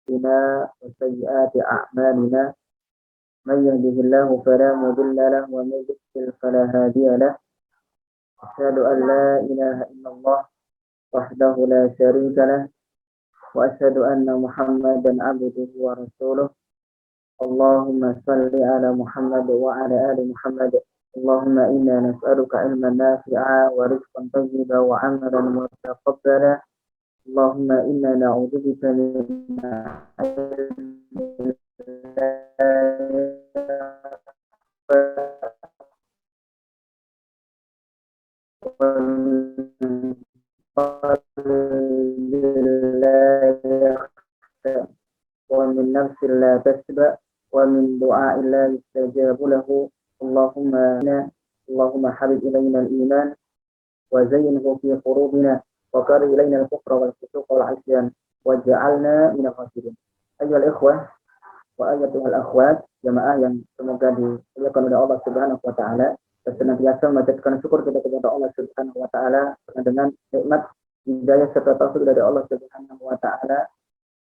أنفسنا وسيئات أعمالنا من يهده الله فلا مضل له ومن يضلل فلا هادي له أشهد أن لا إله إلا الله وحده لا شريك له وأشهد أن محمدا عبده ورسوله اللهم صل على محمد وعلى آل محمد اللهم إنا نسألك علما نافعا ورزقا طيبا وعملا متقبلا اللهم إنا نعوذ بك من علم ومن نفس لا تشبع ومن دعاء لا يستجاب له اللهم حبب إلينا الإيمان وزينه في قلوبنا وكره إلينا الكفر والفسوق والعصيان واجعلنا من الراشدين. أيها الإخوة وأيتها الأخوات jamaah yang semoga dimuliakan oleh Allah Subhanahu wa taala dan senantiasa menjadikan syukur kita kepada Allah Subhanahu wa taala dengan nikmat hidayah serta taufik dari Allah Subhanahu wa taala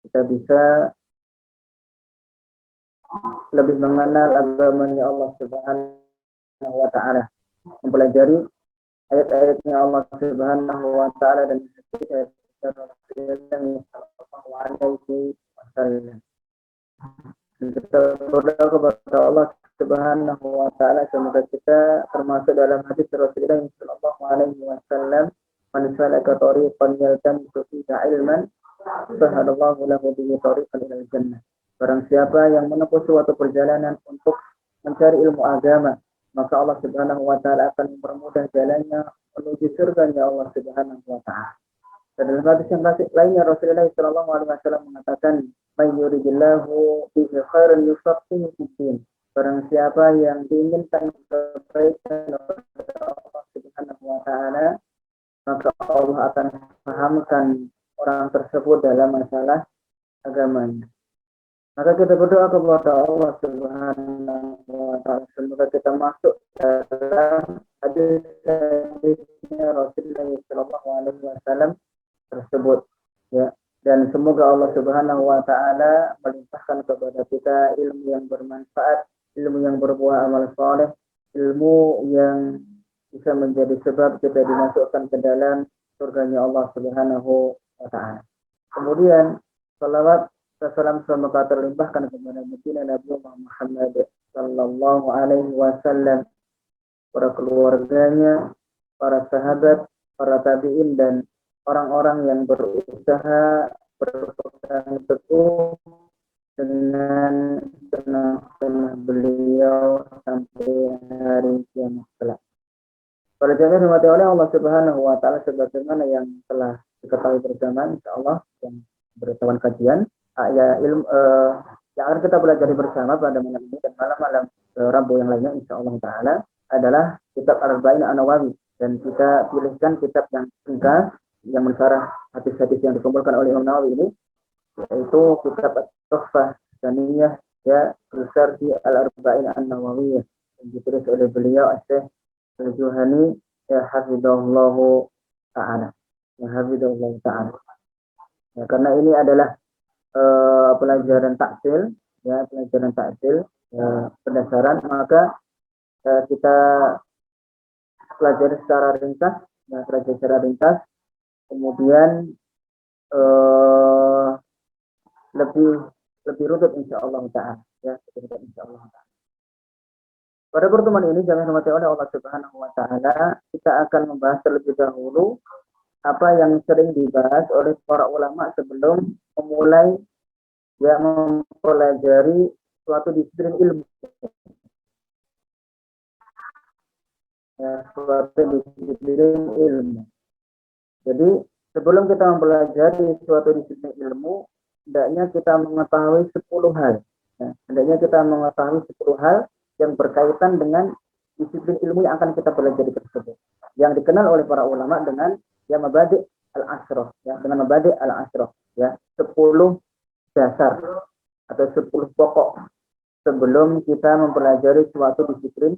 kita bisa lebih mengenal agamanya Allah Subhanahu wa taala, mempelajari ayat-ayatnya Allah Subhanahu wa taala dan Rasulullah sallallahu alaihi wasallam. Kita berdoa kepada Allah Subhanahu wa taala semoga kita termasuk dalam hadis Rasulullah sallallahu alaihi wasallam, "Man salaka tariqan yaltamisu fihi ilman, sahalallahu lahu bihi tariqan ilal jannah." Barang siapa yang menempuh suatu perjalanan untuk mencari ilmu agama, maka Allah Subhanahu wa taala akan mempermudah jalannya menuju surga-Nya Allah Subhanahu wa taala. Dan dalam hadis yang lainnya Rasulullah sallallahu alaihi wasallam mengatakan, "May yuridillahu bihi khairan yufaqihu fid-din." Barang siapa yang diinginkan kebaikan oleh Allah Subhanahu wa taala, maka Allah akan fahamkan orang tersebut dalam masalah agamanya. Maka kita berdoa kepada Allah Subhanahu wa taala semoga kita masuk dalam hadis-hadisnya Rasulullah sallallahu alaihi wasallam tersebut, ya. Dan semoga Allah Subhanahu wa taala melimpahkan kepada kita ilmu yang bermanfaat, ilmu yang berbuah amal saleh, ilmu yang bisa menjadi sebab kita dimasukkan ke dalam surganya Allah Subhanahu wa taala. Kemudian salawat salam semoga terlimpahkan kepada baginda Nabi Muhammad sallallahu alaihi wasallam, para keluarganya, para sahabat, para tabi'in dan orang-orang yang berusaha berpegang teguh dengan sunnah beliau sampai hari kiamat kelak. Para jamaah dimati oleh Allah Subhanahu wa taala sebagaimana yang telah diketahui bersama insyaallah yang bertawan kajian ilmu yang akan kita pelajari bersama pada malam ini dan malam-malam Rabu yang lainnya insyaallah taala adalah kitab Arba'in An-Nawawi, dan kita pilihkan kitab yang singkat yang mensyarah hadis-hadis yang dikumpulkan oleh Imam Nawawi ini, yaitu kitab At-Tuhfah Tsaniyah ya Syarh Al-Arba'in An-Nawawiyah yang ditulis oleh beliau Syekh Al-Juhani ya hafizahullah taala. Ya hafizahullah taala. Ya, karena ini adalah pelajaran taksil ya pendasaran, maka kita pelajari secara ringkas kemudian lebih runtut insyaallah taala ya insyaallah taala. Pada pertemuan ini jangan dirahmati oleh Allah Subhanahu wa taala, kita akan membahas terlebih dahulu apa yang sering dibahas oleh para ulama sebelum memulai ya mempelajari suatu disiplin ilmu. Ya, suatu disiplin ilmu. Jadi sebelum kita mempelajari suatu disiplin ilmu, hendaknya kita mengetahui 10 hal. Ya, hendaknya kita mengetahui 10 hal yang berkaitan dengan disiplin ilmu yang akan kita pelajari tersebut. Yang dikenal oleh para ulama dengan ya mabadi' al-ashrah, ya, dengan mabadi' al-ashrah, ya, 10 dasar atau 10 pokok sebelum kita mempelajari suatu disiplin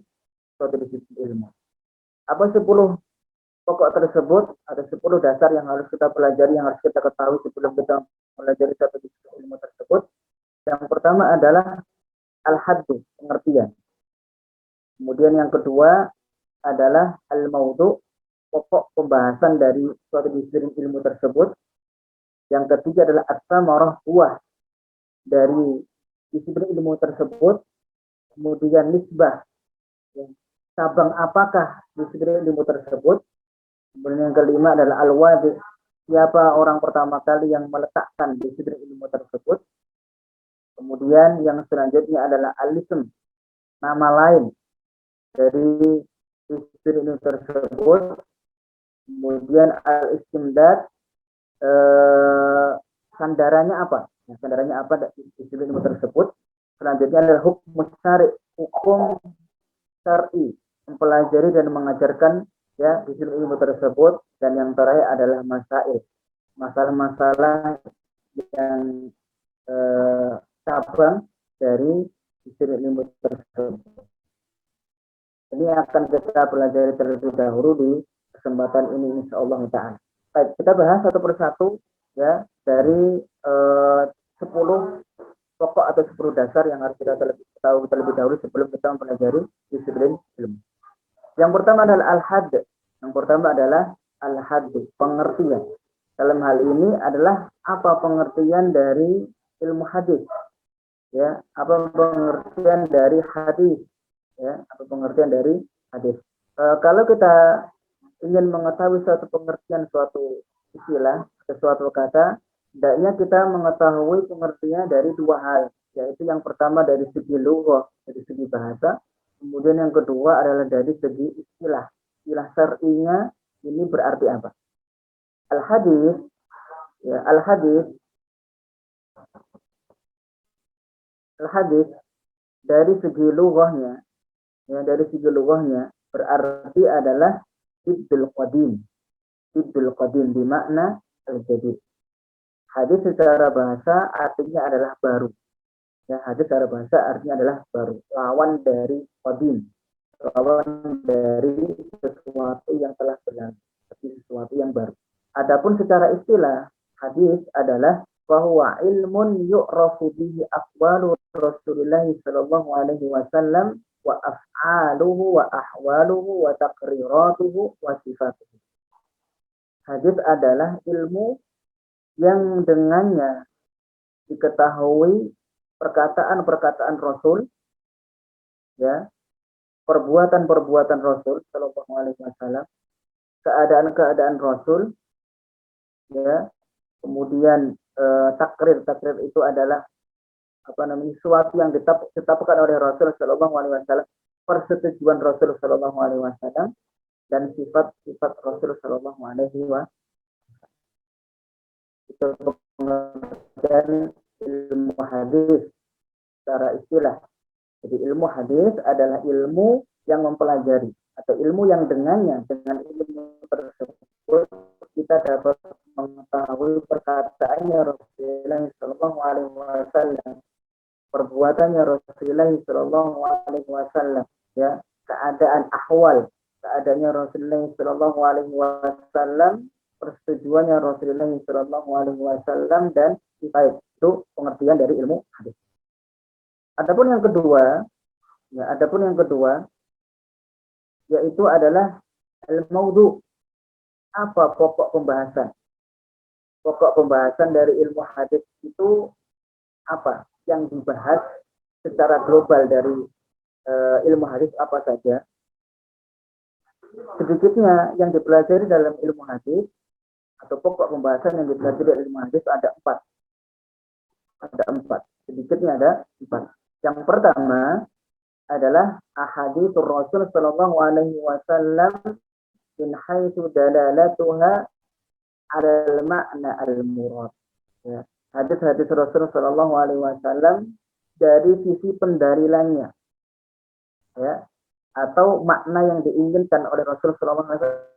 ilmu. Apa 10 pokok tersebut? Ada 10 dasar yang harus kita pelajari, yang harus kita ketahui sebelum kita mempelajari suatu disiplin ilmu tersebut. Yang pertama adalah al-haddu, pengertian. Kemudian yang kedua adalah al-maudhu, pokok pembahasan dari suatu disiplin ilmu tersebut. Yang ketiga adalah as-samarah, buah dari disiplin ilmu tersebut. Kemudian nisbah, cabang apakah disiplin ilmu tersebut. Kemudian yang kelima adalah al-wadi, siapa orang pertama kali yang meletakkan disiplin ilmu tersebut. Kemudian yang selanjutnya adalah al-ism, nama lain dari disiplin ilmu tersebut. Kemudian al-istimdad, sandarannya apa? Sandarannya apa disiplin ilmu tersebut. Selanjutnya adalah hukum syari, hukum syar'i, mempelajari dan mengajarkan ya disiplin ilmu tersebut. Dan yang terakhir adalah masail, masalah-masalah yang cabang dari disiplin ilmu tersebut. Ini akan kita pelajari terlebih dahulu di kesempatan ini insyaallah ta'ala. Baik, kita bahas satu persatu ya dari 10 pokok atau 10 dasar yang harus kita tahu terlebih dahulu sebelum kita mempelajari disiplin ilmu. Yang pertama adalah al-hadd. Yang pertama adalah al-hadd, pengertian. Dalam hal ini adalah apa pengertian dari ilmu hadis? Ya, apa pengertian dari hadis? Ya, apa pengertian dari hadis? Kalau kita ingin mengetahui suatu pengertian suatu istilah, suatu kata, hendaknya kita mengetahui pengertiannya dari dua hal, yaitu yang pertama dari segi lughah, dari segi bahasa, kemudian yang kedua adalah dari segi istilah. Istilah syar'inya ini berarti apa? Al-hadis, ya, al-hadis dari segi lughahnya, ya, dari segi lughahnya berarti adalah Ibdul Qadim. Ibdul Qadim bermakna al-jadid. Hadis secara bahasa artinya adalah baru. Ya, hadis secara bahasa artinya adalah baru. Lawan dari qadim. Lawan dari sesuatu yang telah berlalu. Sesuatu yang baru. Adapun secara istilah, hadis adalah bahwa ilmun yu'rafu bihi aqwalu Rasulullah sallallahu alaihi wasallam wa af'aluhu wa ahwaluhu wa taqriratuhu wa sifatuhu. Hadis adalah ilmu yang dengannya diketahui perkataan-perkataan Rasul, ya, perbuatan-perbuatan Rasul sallallahu alaihi wasallam, keadaan-keadaan Rasul, ya, kemudian takrir itu adalah sesuatu yang ditetapkan oleh Rasul sallallahu alaihi wasallam, persetujuan Rasul sallallahu alaihi wasallam, dan sifat-sifat Rasul sallallahu alaihi wasallam. Itu pengertian ilmu hadis secara istilah. Jadi ilmu hadis adalah ilmu yang mempelajari atau ilmu yang dengannya, dengan ilmu tersebut kita dapat mengetahui perkataannya Rasulullah sallallahu alaihi wasallam, perbuatannya Rasulullah sallallahu alaihi wasallam, ya, keadaan ahwal, keadaannya Rasulullah sallallahu alaihi wasallam, persetujuannya Rasulullah sallallahu alaihi wasallam, dan sifat. Itu pengertian dari ilmu hadis. Adapun yang kedua, yaitu adalah al-maudhu. Apa pokok pembahasan? Pokok pembahasan dari ilmu hadis itu apa? Yang dibahas secara global dari ilmu hadis apa saja? Sedikitnya yang dipelajari dalam ilmu hadis atau pokok pembahasan yang dipelajari dalam ilmu hadis ada 4. Sedikitnya ada 4. Yang pertama adalah ahaditsur Rasul sallallahu alaihi wasallam min haitsu dalalatuha 'ala al-ma'na al-murad. Ya, hadis-hadis Rasul sallallahu alaihi wasallam dari sisi pendalilannya, ya, atau makna yang diinginkan oleh Rasul sallallahu alaihi wasallam.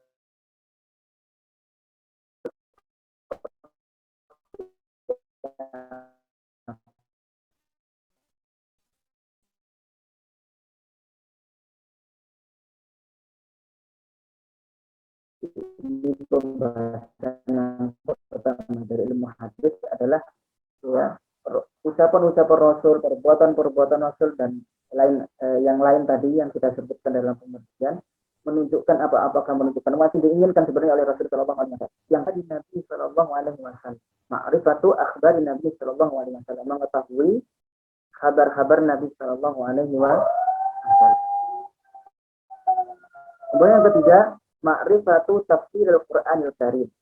Ini pembahasan yang pertama dari ilmu hadis adalah, ya, ucapan-ucapan Rasul, perbuatan-perbuatan Rasul dan yang lain tadi yang kita sebutkan dalam pengertian menunjukkan apakah menunjukkan masih diinginkan sebenarnya oleh Rasul Shallallahu Alaihi Wasallam. Yang tadi Nabi Shallallahu Alaihi Wasallam, ma'rifatu akhbari Nabi Shallallahu Alaihi Wasallam, mengetahui kabar-kabar Nabi Shallallahu Alaihi Wasallam. Kemudian yang ketiga, ma'rifatu tafsir Al-Qur'anil Karim,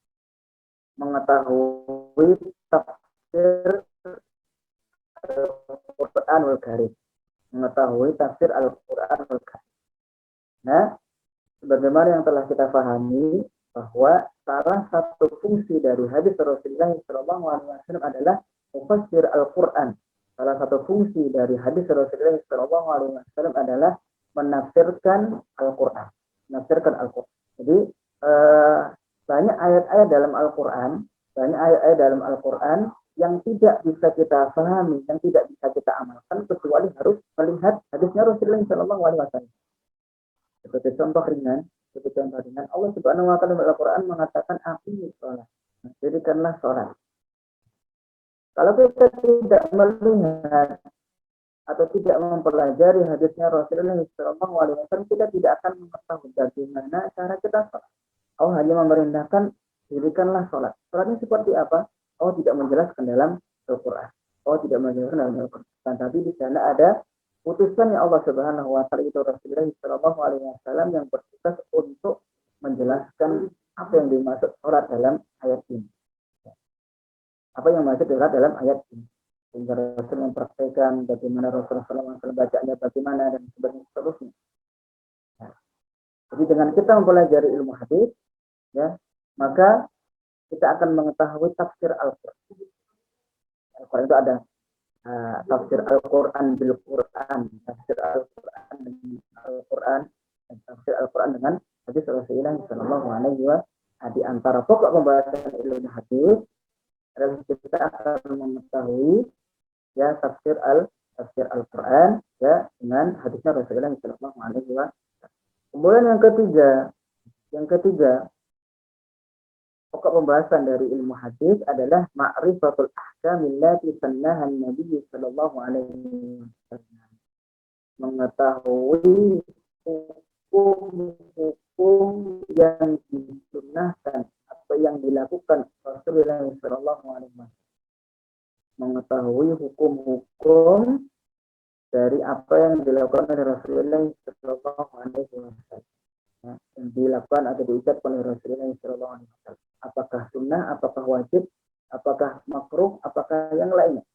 mengetahui tafsir Al-Qur'anul Karim, mengetahui tafsir Al-Qur'anul Karim. Nah, sebagaimana yang telah kita pahami bahwa salah satu fungsi dari hadis Rasulullah Shallallahu Alaihi Wasallam adalah mufassir Al-Quran. Salah satu fungsi dari hadis Rasulullah Shallallahu Alaihi Wasallam adalah menafsirkan Al-Quran. Menafsirkan Al-Quran. Jadi banyak ayat-ayat dalam Al-Quran, yang tidak bisa kita pahami, yang tidak bisa kita amalkan kecuali harus melihat hadisnya Rasulullah Shallallahu Alaihi Wasallam. Seperti contoh ringan, Allah Subhanahu wa taala dalam Al-Qur'an mengatakan aqimus shalah. Jadikanlah sholat. Kalau kita tidak melihat atau tidak mempelajari hadisnya Rasulullah SAW, kita tidak akan mengetahui bagaimana cara kita sholat. Allah hanya memerintahkan dirikanlah sholat. Sholatnya seperti apa? Allah tidak menjelaskan dalam Al-Qur'an. Allah tidak menjelaskan dalam Al-Qur'an. Tapi di sana ada utusannya Allah Subhanahu wa taala itu Rasulullah Shallallahu Alaihi Wasallam yang bertugas untuk menjelaskan apa yang dimaksud sholat dalam ayat ini. Apa yang dimaksud sholat dalam ayat ini. Sehingga Rasul mempraktikkan bagaimana Rasulullah SAW bacanya bagaimana dan seterusnya. Nah, jadi dengan kita mempelajari ilmu hadis, ya, maka kita akan mengetahui tafsir Al-Quran. Al-Quran itu ada tafsir Al-Quran bil Quran, tafsir Al-Quran dengan Al-Quran, dan tafsir Al-Quran dengan hadis Rasulullah Shallallahu Alaihi Wasallam. Di antara pokok pembahasan ilmu hadis adalah kita akan mengetahui ya tafsir Al-Quran ya dengan hadisnya Rasulullah Shallallahu Alaihi Wasallam. Kemudian yang ketiga pokok pembahasan dari ilmu hadis adalah ma'rifatul ahkamil lati sannaha Nabi sallallahu alaihi wasallam. Mengetahui hukum-hukum yang disunnahkan atau yang dilakukan Rasulullah sallallahu alaihi wasallam. Mengetahui hukum-hukum dari apa yang dilakukan oleh Rasulullah sallallahu alaihi wasallam. Yang dilakukan atau diucapkan oleh Rasulullah sallallahu alaihi wasallam. Apakah sunnah, apakah wajib, apakah makruh, apakah yang lainnya.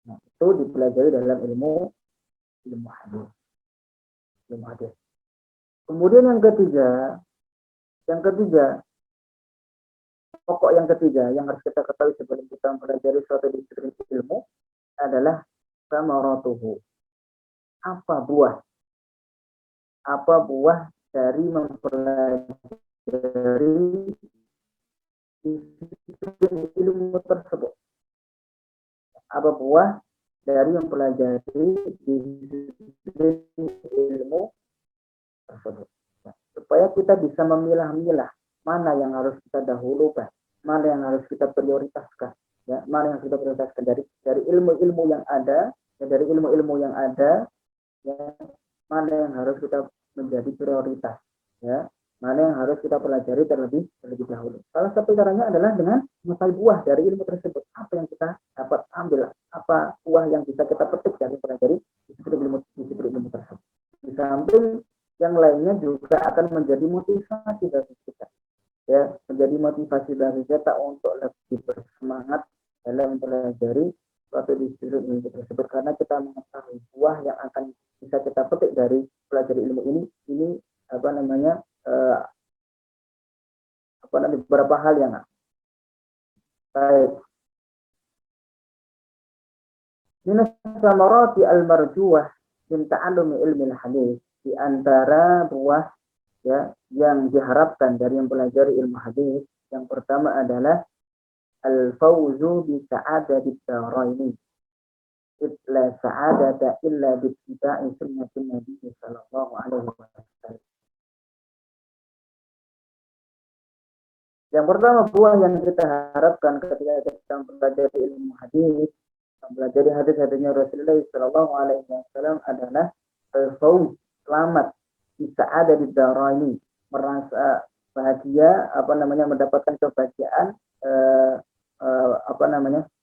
Nah, itu dipelajari dalam ilmu hadis. Kemudian yang ketiga, pokok yang ketiga yang harus kita ketahui sebelum kita mempelajari suatu disiplin ilmu adalah samaratuhu. Apa buah dari mempelajari ilmu tersebut. Apa buah dari mempelajari ilmu tersebut. Supaya kita bisa memilah-milah mana yang harus kita dahulukan, mana yang harus kita prioritaskan, ya, mana yang kita prioritaskan dari ilmu-ilmu yang ada, ya, ya, mana yang harus kita menjadi prioritas, ya. Mana yang harus kita pelajari terlebih dahulu. Salah satu caranya adalah dengan mengetahui buah dari ilmu tersebut. Apa yang kita dapat ambil, apa buah yang bisa kita petik dari pelajari disiplin ilmu tersebut. Di samping yang lainnya juga akan menjadi motivasi bagi kita. Ya, menjadi motivasi bagi kita untuk lebih bersemangat dalam mempelajari suatu disiplin ilmu tersebut. Karena kita mengetahui buah yang akan bisa kita petik dari pelajari ilmu ini beberapa hal yang baik. Min samarati al-marjuwah min ta'allumi ilmi al-hadis, di antara buah ya yang diharapkan dari mempelajari ilmu hadis, yang pertama adalah al-fawzu bi sa'adati ad-daraini. La sa'adata illa bi ittiba'i sunnatin Nabi sallallahu alaihi wasallam. Yang pertama buah yang kita harapkan ketika kita mempelajari ilmu hadis Mempelajari hadis-hadisnya Rasulullah Shallallahu Alaihi Wasallam adalah al-fauz, selamat, bisa ada di daraini, merasa bahagia, mendapatkan kebahagiaan,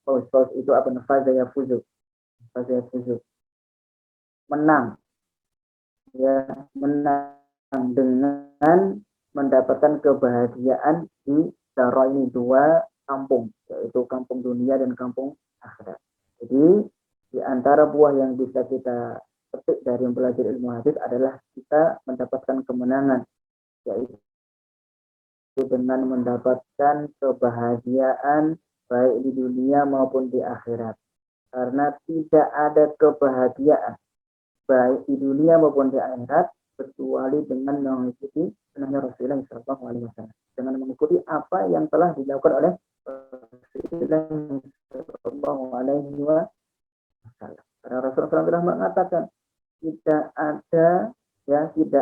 fauz itu faza yafuzu, menang, ya, menang dengan mendapatkan kebahagiaan di daraini, dua kampung, yaitu kampung dunia dan kampung akhirat. Jadi di antara buah yang bisa kita petik dari mempelajari ilmu hadis adalah kita mendapatkan kemenangan, yaitu dengan mendapatkan kebahagiaan baik di dunia maupun di akhirat. Karena tidak ada kebahagiaan baik di dunia maupun di akhirat kecuali dengan mengikuti sunnahnya Rasulullah SAW, dengan mengikuti apa yang telah dilakukan oleh Rasulullah SAW. Karena Rasulullah SAW telah mengatakan tidak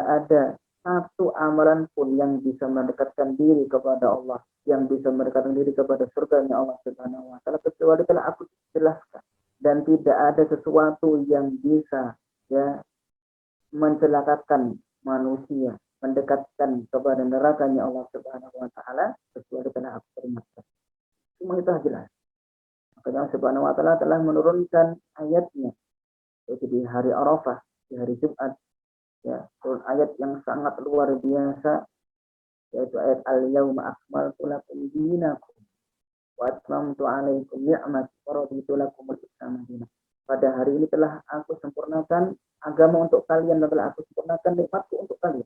ada satu amalan pun yang bisa mendekatkan diri kepada Allah, yang bisa mendekatkan diri kepada surganya Allah Subhanahu wa taala kecuali telah aku jelaskan, dan tidak ada sesuatu yang bisa mencelakakan manusia, mendekatkan kepada nerakanya Allah Subhanahu wa taala kecuali telah aku peringatkan. Semua itu jelas. Makanya Allah Subhanahu wa taala telah menurunkan ayatnya, yaitu di hari Arafah, di hari Jumat, ya, ayat yang sangat luar biasa, yaitu ayat al-yauma akmaltu lakum dinakum wa atmamtu 'alaikum ni'mati wa raditu lakumul Islam dinan. Pada hari ini telah aku sempurnakan agama untuk kalian dan telah aku sempurnakan nikmatku untuk kalian.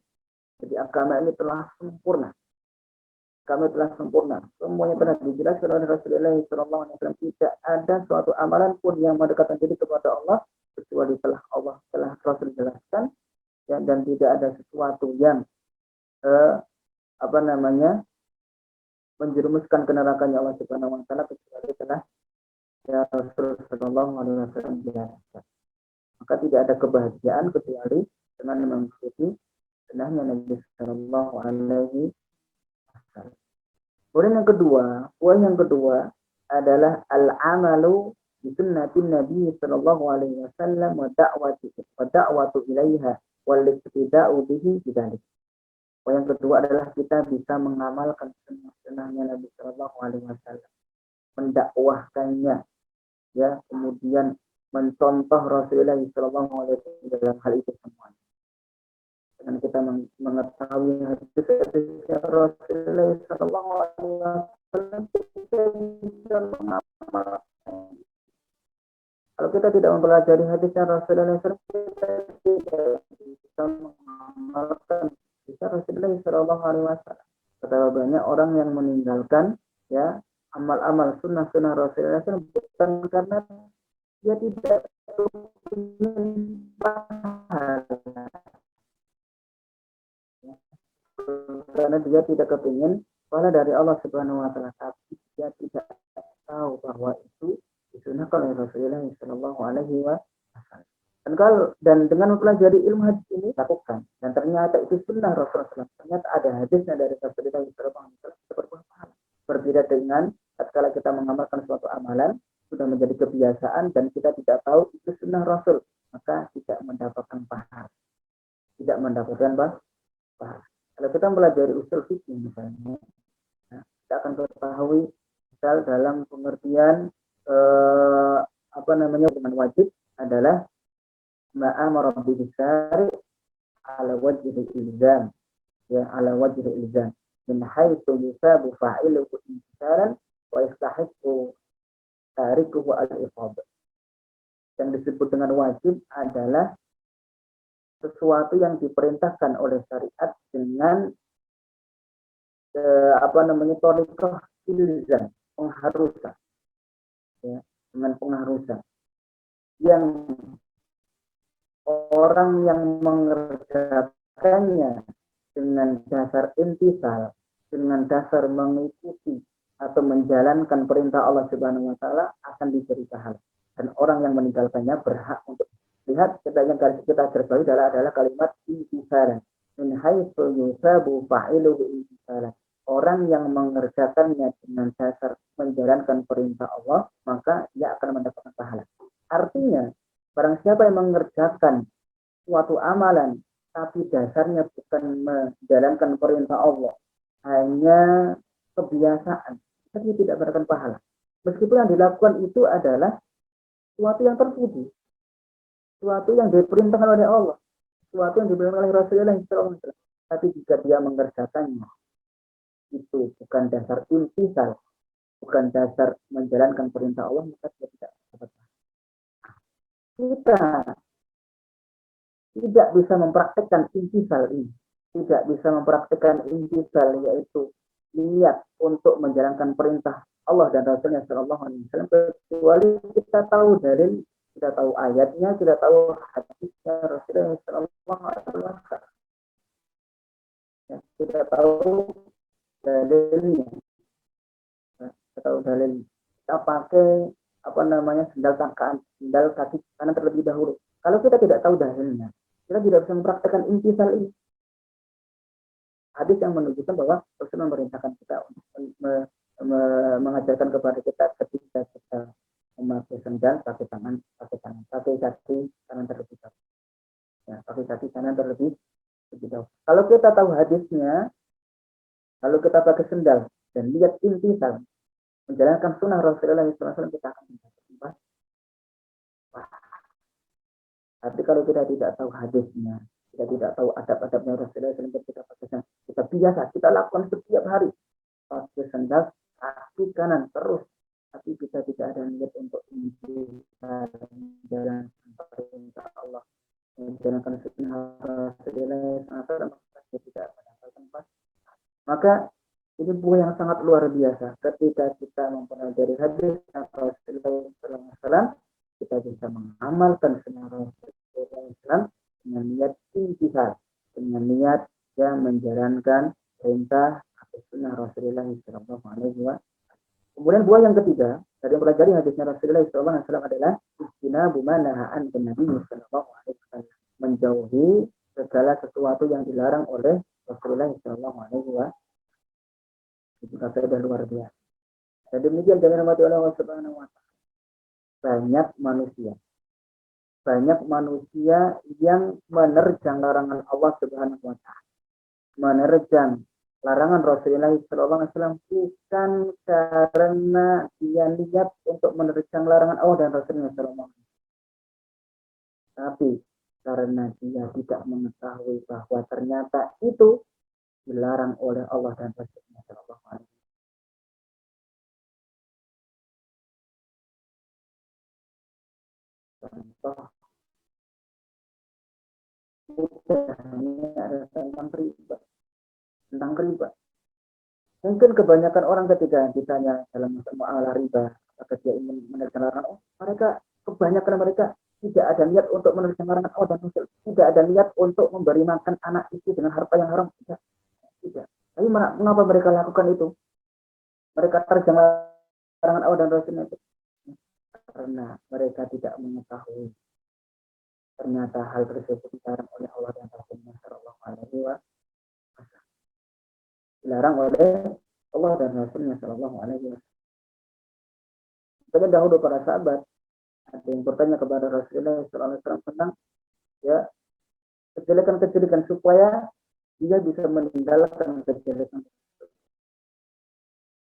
Jadi agama ini telah sempurna. Kami telah sempurna. Semuanya telah dijelaskan oleh Rasulullah SAW. Tidak ada suatu amalan pun yang mendekatkan diri kepada Allah kecuali telah Rasul jelaskan, ya, dan tidak ada sesuatu yang menjerumuskan ke nerakanya Allah Subhanahu wa taala kecuali telah Rasul sallallahu alaihi wasallam jelaskan. Maka tidak ada kebahagiaan kecuali dengan mengikuti sunnahnya Nabi sallallahu alaihi wasallam. Kemudian yang kedua adalah al-amalu bi sunnatin Nabi sallallahu alaihi wasallam wa da'watu ilaiha wal iqtida'u bihi bidzalik. Yang kedua adalah kita bisa mengamalkan sunnahnya Nabi sallallahu alaihi wasallam, mendakwahkannya, ya, kemudian mencontoh Rasulullah sallallahu alaihi wasallam dalam hal itu semua. Dengan kita mengetahui hadis Rasulullah sallallahu alaihi wasallam, kita bisa mengamalkan. Kalau kita tidak mempelajari hadisnya Rasulullah SAW, kita tidak bisa mengamalkan hadisnya Rasulullah sallallahu alaihi wasallam. Betapa banyak orang yang meninggalkan, ya, amal-amal sunnah-sunnah Rasulullah SAW bukan karena dia tidak ingin pahala, karena dia tidak kepingin pahala dari Allah Subhanahu wa taala, tapi dia tidak tahu bahwa itu disunahkan oleh Rasulullah sallallahu alaihi wasallam. Dan dengan mempelajari ilmu hadis ini lakukan, dan ternyata itu sunnah Rasulullah, ternyata ada hadisnya dari Rasulullah sallallahu alaihi wasallam, berbuah pahala. Berbeda dengan tatkala kita mengamalkan suatu amalan sudah menjadi kebiasaan dan kita tidak tahu itu sunnah Rasul, maka tidak mendapatkan pahala. Tidak mendapatkan pahala. Kalau kita mempelajari usul fikih misalnya, kita akan ketahui misal dalam pengertian dengan wajib adalah ma'amara bisyari ala wajhi ilzam, ya, ala wajhi ilzam min haitsu yusabu fa'iluhu intisaran wa yastahiqu tarikuhu al-iqab. Yang disebut dengan wajib adalah sesuatu yang diperintahkan oleh syariat dengan thariqah ilzam, pengharusan, ya, dengan pengharusan yang orang yang mengerjakannya dengan dasar intisal, dengan dasar mengikuti atau menjalankan perintah Allah Subhanahu wa taala akan diberi pahala. Dan orang yang meninggalkannya berhak untuk lihat. Yang kita garis adalah kalimat intisalan. Min haitsu yusabu fa'iluhu intisalan. orang yang mengerjakannya dengan dasar menjalankan perintah Allah, maka dia akan mendapatkan pahala. Artinya, barang siapa yang mengerjakan suatu amalan, tapi dasarnya bukan menjalankan perintah Allah, hanya kebiasaan, dia tidak mendapatkan pahala. Meskipun yang dilakukan itu adalah suatu yang terpuji, suatu yang diperintahkan oleh Allah, suatu yang diperintahkan oleh Rasulullah SAW. Tapi jika dia mengerjakannya, itu bukan dasar intisal, bukan dasar menjalankan perintah Allah, maka dia tidak dapat. Kita tidak bisa mempraktekkan intisal ini, tidak bisa mempraktekkan intisal, yaitu niat untuk menjalankan perintah Allah dan Rasulnya Shallallahu Alaihi Wasallam, kecuali kita tahu dalil, kita tahu ayatnya, kita tahu hadisnya Rasulullah Shallallahu Alaihi Wasallam, ya, kita tahu dalilnya, ya, kita tahu dalil, kita pakai sendal kaki kanan terlebih dahulu. Kalau kita tidak tahu dalilnya, kita tidak bisa mempraktekkan intisal ini. Hadis yang menunjukkan bahwa Rasul memerintahkan kita untuk mengajarkan kepada kita ketika kita memakai sendal pakai kaki kanan terlebih dahulu. Ya, pakai kaki kanan terlebih dahulu. Kalau kita tahu hadisnya, kalau kita pakai sendal dan lihat intisal menjalankan sunnah Rasulullah SAW, kita akan mendapatkan. Tapi kalau kita tidak tahu hadisnya, kita tidak tahu adab-adabnya Rasulullah SAW, kita biasa, kita lakukan setiap hari pakai sendal kaki kanan terus, tapi kita tidak ada niat untuk menjalankan perintah Allah, menjalankan sunnah Rasulullah SAW, kita tidak mendapatkan. Maka ini buah yang sangat luar biasa. Ketika kita mempelajari hadis Rasulullah SAW, kita bisa mengamalkan sunnah Rasulullah SAW dengan niat intihar, dengan niat yang menjalankan perintah atau sunnah Rasulullah SAW. Kemudian buah yang ketiga dari mempelajari hadisnya Rasulullah SAW adalah istinabu ma nahaa anhu Nabi SAW, menjauhi segala sesuatu yang dilarang oleh Rasulullah SAW. Itu kata luar biasa. Dan demikian jangan mati oleh Allah Subhanahu Wa Taala. Banyak manusia yang menerjang larangan Allah Subhanahu Wa Taala, menerjang larangan Rasulullah SAW, bukan karena dia niat untuk menerjang larangan Allah dan Rasulullah SAW, tapi karena dia tidak mengetahui bahwa ternyata itu dilarang oleh Allah dan Rasulullah SAW. Contoh ini ada tentang riba. Mungkin kebanyakan orang ketika ditanya dalam masalah riba, apakah dia ingin menerjang larangan, kebanyakan mereka tidak ada niat untuk menerjang larangan Allah dan Rasul, tidak ada niat untuk memberi makan anak istri dengan harta yang haram, tidak. Tapi mengapa mereka lakukan itu? Mereka terjang larangan Allah dan Rasulnya itu karena mereka tidak mengetahui ternyata hal tersebut dilarang oleh Allah dan Rasulnya Shallallahu Alaihi Wasallam. Dilarang oleh Allah dan Rasulnya Shallallahu Alaihi Wasallam. Tanya dahulu para sahabat, ada yang bertanya kepada Rasulullah Shallallahu Alaihi Wasallam tentang ya kejelekan-kejelekan supaya dia bisa meninggalkan kejelekan,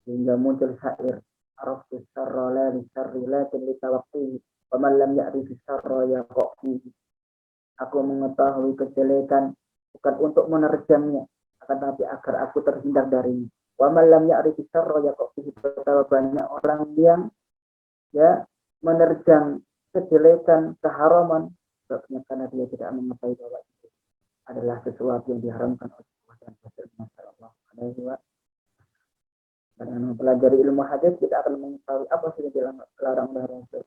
hingga muncul syair araftu syarra la li syarri lakin li tawaqqihi wa man lam ya'rif syarra yaqafi. Aku mengetahui kejelekan bukan untuk menerjangnya, akan tapi agar aku terhindar darinya. Wa man lam ya'rif syarra yaqafi. Betapa banyak orang yang menerjang kejelekan, keharaman, sebabnya karena dia tidak mengetahui bahwa itu adalah sesuatu yang diharamkan oleh Allah dan Rasulullah Sallallahu Alaihi Wasallam. Dengan mempelajari ilmu hadis, kita akan mengetahui apa saja yang dilarang oleh Rasul,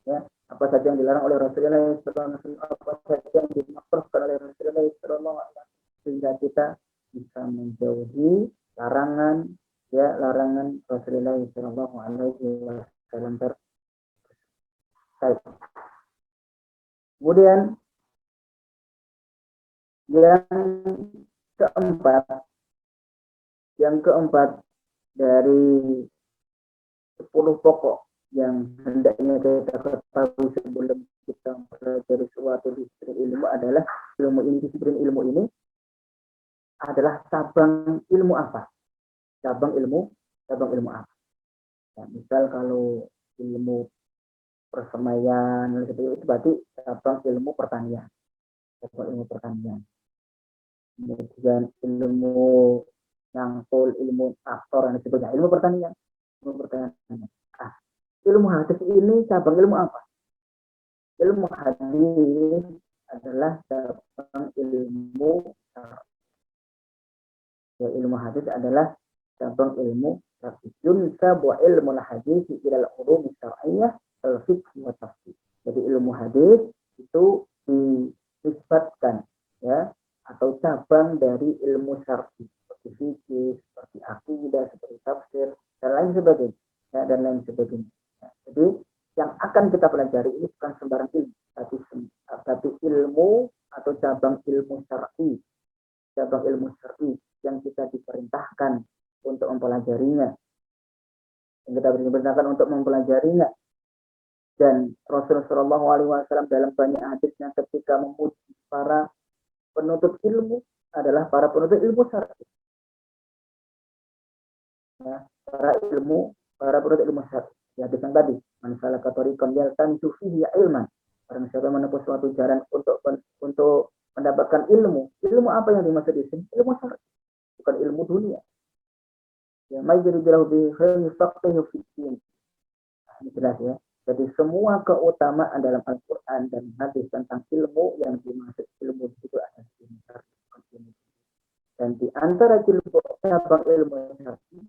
ya, apa saja yang dilarang oleh Rasulullah SAW, apa saja yang dimakruhkan oleh Rasulullah SAW, sehingga kita bisa menjauhi larangan Rasulullah SAW. Kemudian yang keempat, Yang keempat, dari 10 pokok yang hendaknya kita ketahui sebelum kita mempelajari suatu disiplin ilmu adalah disiplin ilmu ini adalah cabang ilmu apa? Cabang ilmu apa? Ya, misal kalau ilmu persemaian itu berarti cabang ilmu pertanian. Cabang ilmu pertanian. Kemudian ilmu nyangkul, ilmu aktor dan sebagainya. Ilmu pertanian. Ah, ilmu hadis ini cabang ilmu apa? Ilmu hadis adalah cabang ilmu ya, ilmu hadis adalah cabang ilmu yunsa wa ilmu hadis ila al-ulum syar'iyyah al-fiqh wa tafsir. Jadi ilmu hadis itu disebutkan ya atau cabang dari ilmu syar'i seperti fikih, seperti akidah, seperti tafsir dan lain sebagainya. Ya, dan lain sebagainya. Ya, jadi yang akan kita pelajari ini bukan sembarang ilmu, tapi ilmu atau cabang ilmu syar'i, cabang ilmu syar'i yang kita diperintahkan untuk mempelajarinya, yang kita diperintahkan untuk mempelajarinya. Dan Rasulullah SAW dalam banyak hadisnya ketika memuji para penuntut ilmu adalah para penuntut ilmu syar'i. Ya, para penuntut ilmu syar'i. Ya, hadis yang tadi, man salaka tariqan yaltamisu fihi ilman. Barang siapa menempuh suatu jalan untuk mendapatkan ilmu. Ilmu apa yang dimaksud di sini? Ilmu syar'i, bukan ilmu dunia. Ya, majribilahu bi khairi faqihu fi din. Ini jelas ya. Jadi semua keutamaan dalam Al-Quran dan hadis tentang ilmu yang dimaksud ilmu itu adalah ilmu syar'i. Dan di antara cabang ilmu syar'i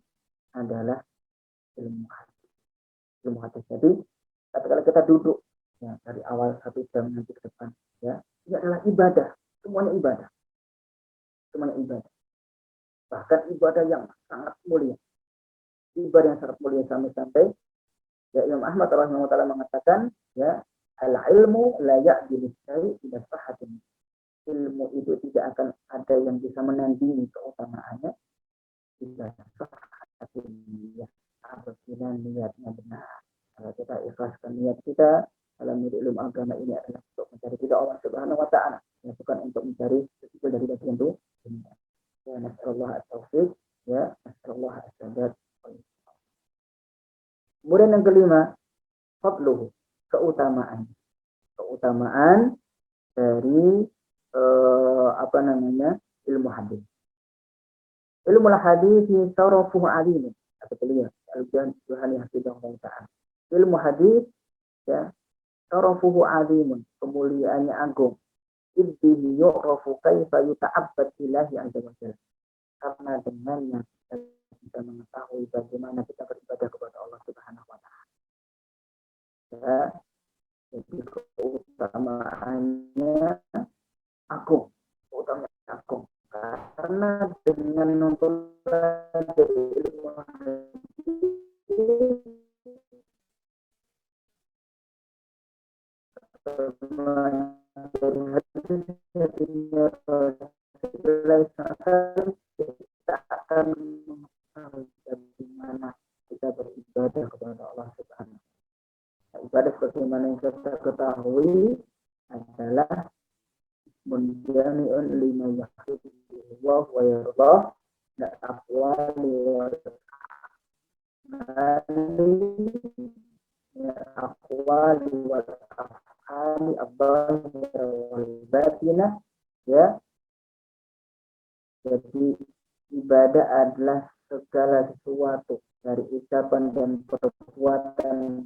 adalah ilmu hadis. Ilmu hadis. Jadi kalau kita duduk ya, dari awal 1 jam nanti ke depan, ya ini adalah ibadah. Semuanya ibadah. Bahkan ibadah yang sangat mulia. Ibadah yang sangat mulia sampai ya Imam Ahmad rahimahullah taala mengatakan ya al-ilmu la ya'dilu syai' ila sahhatin. Ilmu itu tidak akan ada yang bisa menandingi keutamaannya jika sahhatin ya apabila niatnya benar. Kalau kita ikhlaskan niat kita dalam ilmu agama ini adalah untuk mencari ridha Allah Subhanahu wa taala, bukan untuk mencari sesuatu dari bagian itu. Ya nasallahu at-taufiq ya nasallahu as-sadad. Kemudian yang kelima, fadluhu, keutamaan dari ilmu hadis. Ilmu hadis syarafuhu alim. Kata beliau, Al-Juhani hafizahullah ta'ala. Ilmu hadis ya syarafuhu alim, kemuliaannya agung. Iddihi yu'rafu kaifa yuta'abbad ilahi azza wa jalla. Karena dengannya kita mengetahui bagaimana kita beribadah kepada Allah Subhanahu wa taala. Ya, jadi keutamaannya agung, karena dengan mempelajari ilmu kita akan mengetahui bagaimana kita beribadah kepada Allah Subhanahu. Ibadah sebagaimana yang kita ketahui adalah menjami'un lima yahidullah wa yardah dan aqwali wa aqwali wa af'ali abdahira wal batinah ya. Jadi ibadah adalah segala sesuatu dari ucapan dan perbuatan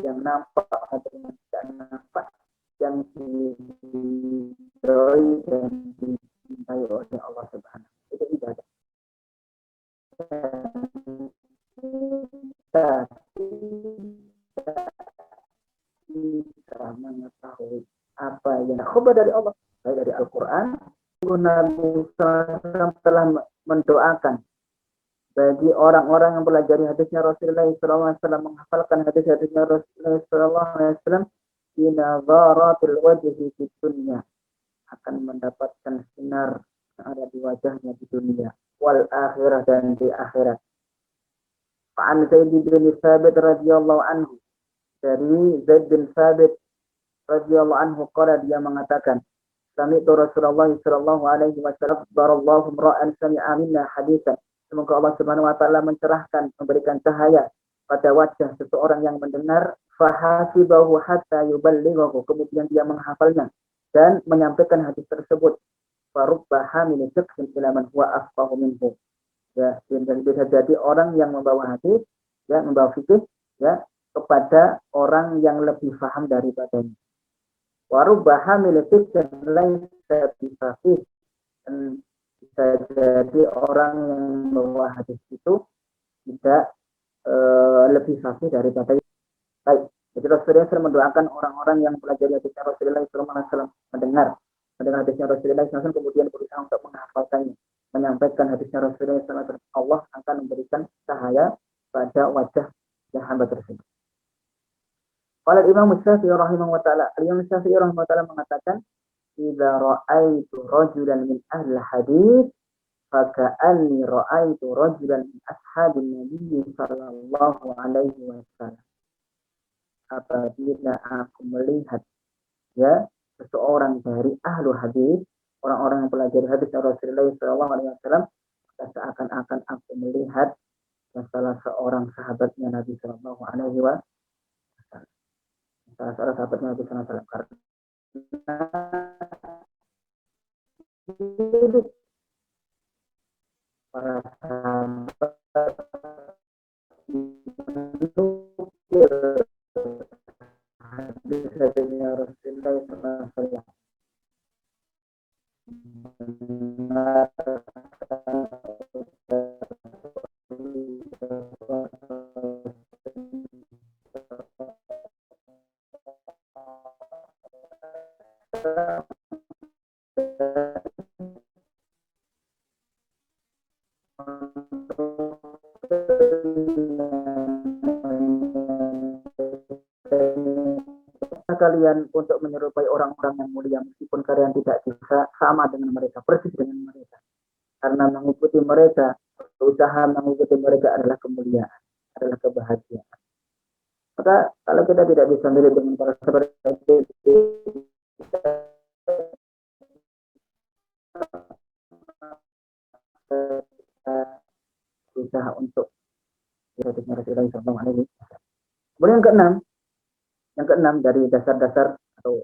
yang nampak atau yang tidak nampak yang diridhoi dan dicintai oleh Allah Subhanahu. Itu ibadah. Kita mengetahui apa yang khabar dari Allah, baik dari Al-Quran. Nabi SAW telah mendoakan bagi orang-orang yang pelajari hadisnya Rasulullah SAW, menghafalkan hadis-hadisnya Rasulullah SAW, binazaratil wajhi di dunia, akan mendapatkan sinar ada di wajahnya di dunia wal akhirah dan di akhirat. Fa'an Zaid bin Sabit radhiyallahu anhu, dari Zaid bin Sabit radhiyallahu anhu qala, dia mengatakan, sami'tu Rasulullah sallallahu alaihi wasallam barallahu ra'an sami'a minna haditsan. Semoga Allah Subhanahu wa taala mencerahkan, memberikan cahaya pada wajah seseorang yang mendengar, fahasibahu hatta yuballighahu, kemudian dia menghafalnya dan menyampaikan hadis tersebut. Farubba hamil fiqhin ila man huwa afqahu minhu. Ya, dan bisa jadi orang yang membawa hadis, ya, membawa fikih, ya, kepada orang yang lebih paham daripadanya. Warubba hamil fiqhin laisa bifaqih, dan bisa jadi orang yang membawa hadis itu tidak lebih fasih daripada itu. Baik, jadi Rasulullah SAW mendoakan orang-orang yang pelajari hadisnya Rasulullah SAW mendengar hadisnya Rasulullah SAW, kemudian berusaha untuk menghafalkannya, menyampaikan hadisnya Rasulullah SAW, Allah akan memberikan cahaya pada wajah yang hamba tersebut. Qala Imam Syafi'i rahimahullah taala, Imam Syafi'i rahimahullah taala mengatakan, idza ra'aitu rajulan min ahli hadits faka'anni ra'aitu rajulan min ashabin nabi sallallahu alaihi wasallam. Apabila aku melihat, ya, seseorang dari ahlu hadis, orang-orang yang pelajari hadis Rasulullah sallallahu alaihi wasallam, seakan-akan aku melihat salah seorang sahabatnya Nabi sallallahu alaihi wasallam. Salah seorang sahabatnya Nabi sallallahu alaihi wasallam, karena para sahabat menukil hadis-hadisnya Rasulullah SAW, kalian untuk menyerupai orang-orang yang mulia, meskipun kalian tidak bisa sama dengan mereka, persis dengan mereka, karena mengikuti mereka, usaha mengikuti mereka adalah kemuliaan, adalah kebahagiaan. Maka kalau kita tidak bisa mirip dengan para sahabat, usaha untuk Rasulullah SAW. Kemudian yang keenam dari dasar-dasar atau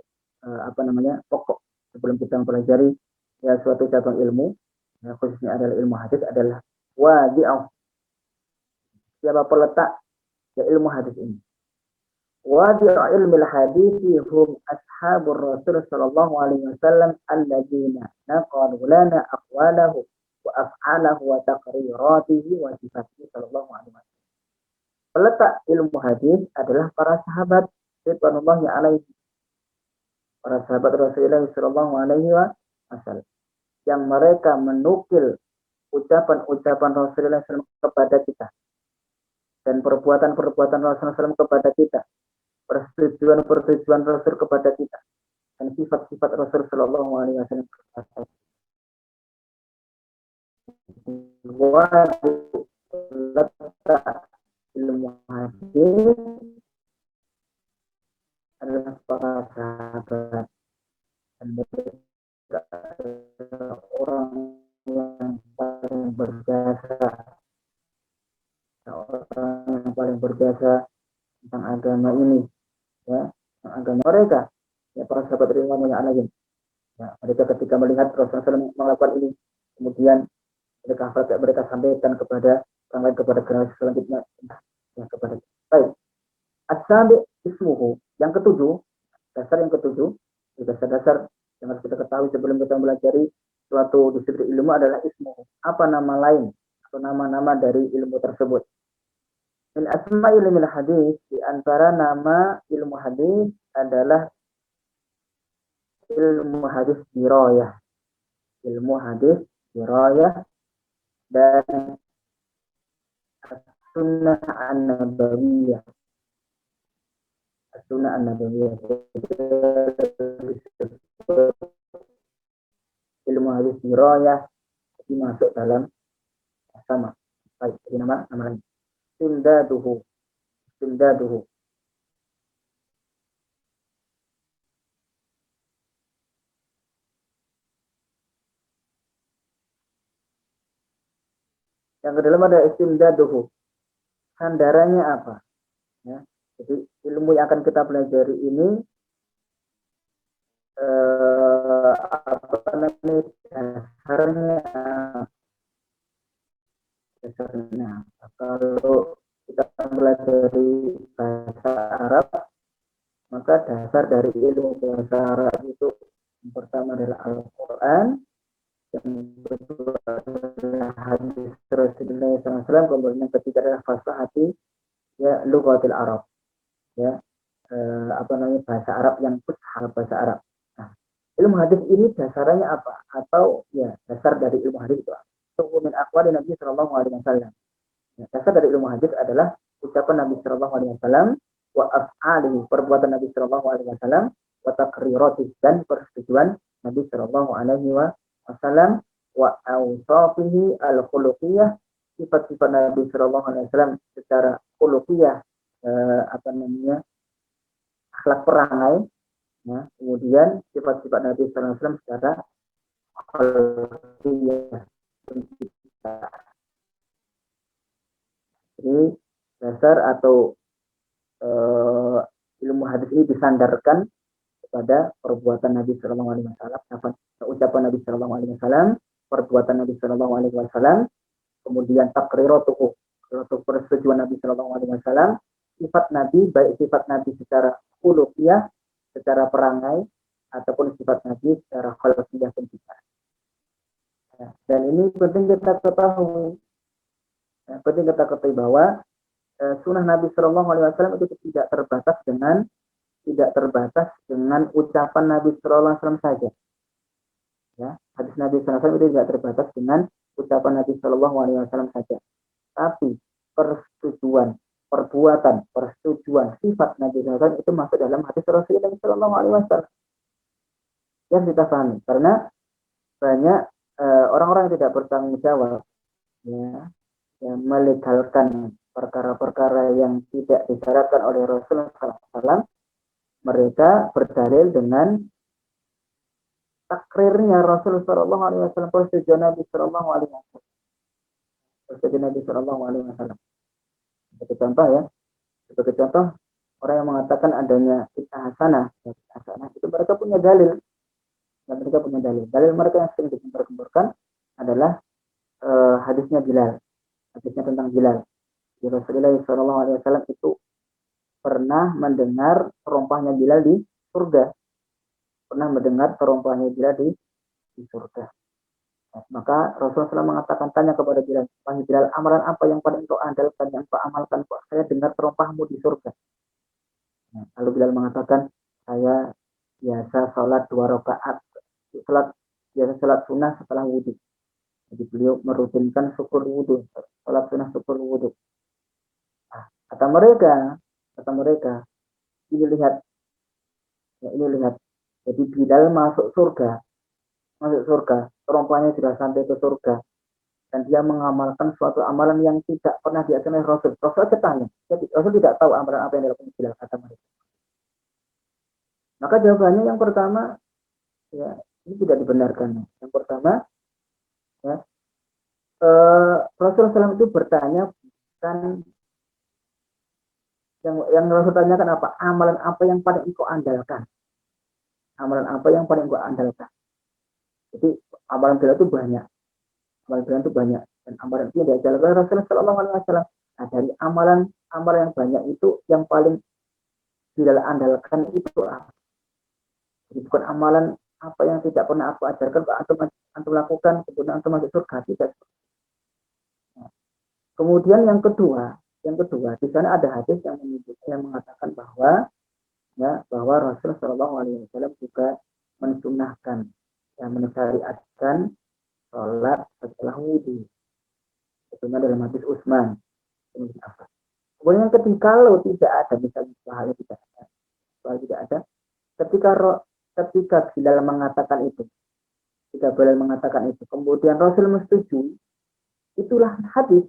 pokok sebelum kita mempelajari, ya, suatu cabang ilmu, ya, khususnya adalah ilmu hadis, adalah wadi'ah, siapa peletak, ya, ilmu hadis ini. Wadi'ah ilmu hadis hum ashabur Rasul sallallahu alaihi wasallam alladzina naqalu lana aqwalahu wa af'alahu wa taqriratihi wa sifatihi sallallahu alaihi wasallam. Peletak ilmu hadis adalah para sahabat ridwanullahi alaihi, para sahabat Rasulullah sallallahu alaihi wasallam, yang mereka menukil ucapan-ucapan Rasulullah SAW kepada kita, dan perbuatan-perbuatan Rasulullah SAW kepada kita, persetujuan-persetujuan Rasul kepada kita, dan sifat-sifat Rasul sallallahu alaihi wasallam kepada kita. Letak ilmu hadis adalah para sahabat, dan mereka adalah orang yang paling berjasa, tentang agama ini, ya, tentang agama mereka, ya, para sahabat ridwanullah alaihim. Ya, mereka ketika melihat Rasulullah melakukan ini, kemudian mereka sampaikan kepada orang lain, kepada generasi selanjutnya, ya, kepada. Baik. As-sabi ismuhu, yang ketujuh, dasar yang ketujuh, dasar-dasar yang harus kita ketahui sebelum kita mempelajari suatu disiplin ilmu adalah ismuhu. Apa nama lain atau nama-nama dari ilmu tersebut? Min asma ilmu hadis, di antara nama ilmu hadis adalah ilmu hadis dirayah, ilmu hadis dirayah, dan sunnah an-nabawiyah, sunnah an-nabawiyah ilmu hadis dirayah, jadi masuk dalam sama. Baik, jadi nama lain. Imdaduhu. Imdaduhu. Yang kedua ada istimdaduhu. Sandarannya apa? Ya. Jadi ilmu yang akan kita pelajari ini apa namanya dasarnya kalau kita pelajari bahasa Arab, maka dasar dari ilmu bahasa Arab itu yang pertama adalah Al-Quran, yang kedua adalah hadis Rasulullah SAW, kemudian yang ketiga adalah fasahati ya lughatil Arab, ya apa namanya bahasa Arab yang fushah, bahasa Arab. Nah, ilmu hadis ini dasarnya apa? Atau ya dasar dari ilmu hadis itu min aqwali Nabi Sallallahu Alaihi Wasallam. Ya, dasar dari ilmu hadis adalah ucapan Nabi Sallallahu Alaihi Wasallam, wa af'alihi, perbuatan Nabi Sallallahu Alaihi Wasallam, wa taqrirati, dan persetujuan Nabi Sallallahu Alaihi Wasallam, wa awsafihi al-khuluqiyah, sifat-sifat Nabi Sallallahu Alaihi Wasallam secara khuluqiyah, apa namanya akhlak perangai, ya. Kemudian sifat-sifat Nabi Sallallahu Alaihi Wasallam secara khuluqiyah. Jadi dasar atau ilmu hadis ini disandarkan kepada perbuatan Nabi Sallallahu Alaihi Wasallam, ucapan Nabi Sallallahu Alaihi Wasallam, perbuatan Nabi Sallallahu Alaihi Wasallam, kemudian taqriratuhu, persetujuan Nabi Sallallahu Alaihi Wasallam, sifat Nabi, baik sifat Nabi secara khuluqiyah, secara perangai, ataupun sifat Nabi secara khuluqiyah penciptaan. Ya, dan ini penting kita ketahui. Ya, penting kita ketahui bahwa sunnah Nabi Shallallahu Alaihi Wasallam itu tidak terbatas dengan ucapan Nabi Shallallahu Alaihi Wasallam saja. Ya, hadis Nabi Shallallahu Alaihi Wasallam itu tidak terbatas dengan ucapan Nabi Shallallahu Alaihi Wasallam saja. Tapi persetujuan, sifat Nabi Shallallahu Alaihi Wasallam itu masuk dalam hadis Rasulullah Shallallahu Alaihi Wasallam. Yang kita pahami, karena banyak orang-orang yang tidak bertanggung jawab, ya, yang melegalkan perkara-perkara yang tidak disyaratkan oleh Rasulullah SAW, mereka berdalil dengan takrirnya Rasulullah SAW, persetujuan Nabi Sallallahu Alaihi Wasallam, persetujuan Nabi Sallallahu Alaihi Wasallam. Sebagai contoh, orang yang mengatakan adanya bid'ah hasanah, itu mereka punya dalil. Dalil mereka yang sering dikembangkan adalah hadisnya Bilal. Hadisnya tentang Bilal. Rasulullah SAW itu pernah mendengar terompahnya Bilal di surga. Di surga. Nah, maka Rasulullah SAW mengatakan, tanya kepada Bilal, wahai Bilal, amalan apa yang paling engkau andalkan, yang kau amalkan, kok saya dengar terompahmu di surga. Nah, lalu Bilal mengatakan, saya biasa sholat 2 rakaat, sholat sunnah setelah wudhu. Jadi beliau merutinkan syukur wudhu, sholat sunnah syukur wudhu. Nah, kata mereka, ini lihat. Jadi Bilal masuk surga, terompahnya sudah sampai ke surga, dan dia mengamalkan suatu amalan yang tidak pernah diajarkan oleh Rasul. Rasul tanya, jadi Rasul tidak tahu amalan apa yang dilakukan Bilal, kata mereka. Maka jawabannya yang pertama, ya, ini tidak dibenarkan. Yang pertama, ya, Rasulullah SAW itu bertanya bukan yang Rasul tanyakan apa? Amalan apa yang paling engkau andalkan? Jadi amalan Bilal itu banyak. Dan amalan itu yang diajarkan oleh Rasulullah SAW. Nah, dari amalan yang banyak itu yang paling Bilal andalkan itu apa? Jadi bukan amalan apa yang tidak pernah aku ajarkan, antum lakukan, kemudian antum masuk surga, tidak. Nah, kemudian yang kedua, di sana ada hadis yang mengatakan bahwa Rasulullah Shallallahu Alaihi Wasallam juga mensunahkan, yang mensyariatkan sholat setelah wudhu. Itu dalam hadis Utsman. Kemudian yang ketiga, kalau tidak ada, misalnya halnya tidak ada, ketika Bilal mengatakan itu, Jika Bilal mengatakan itu, kemudian Rasul menyetujui, itulah hadis.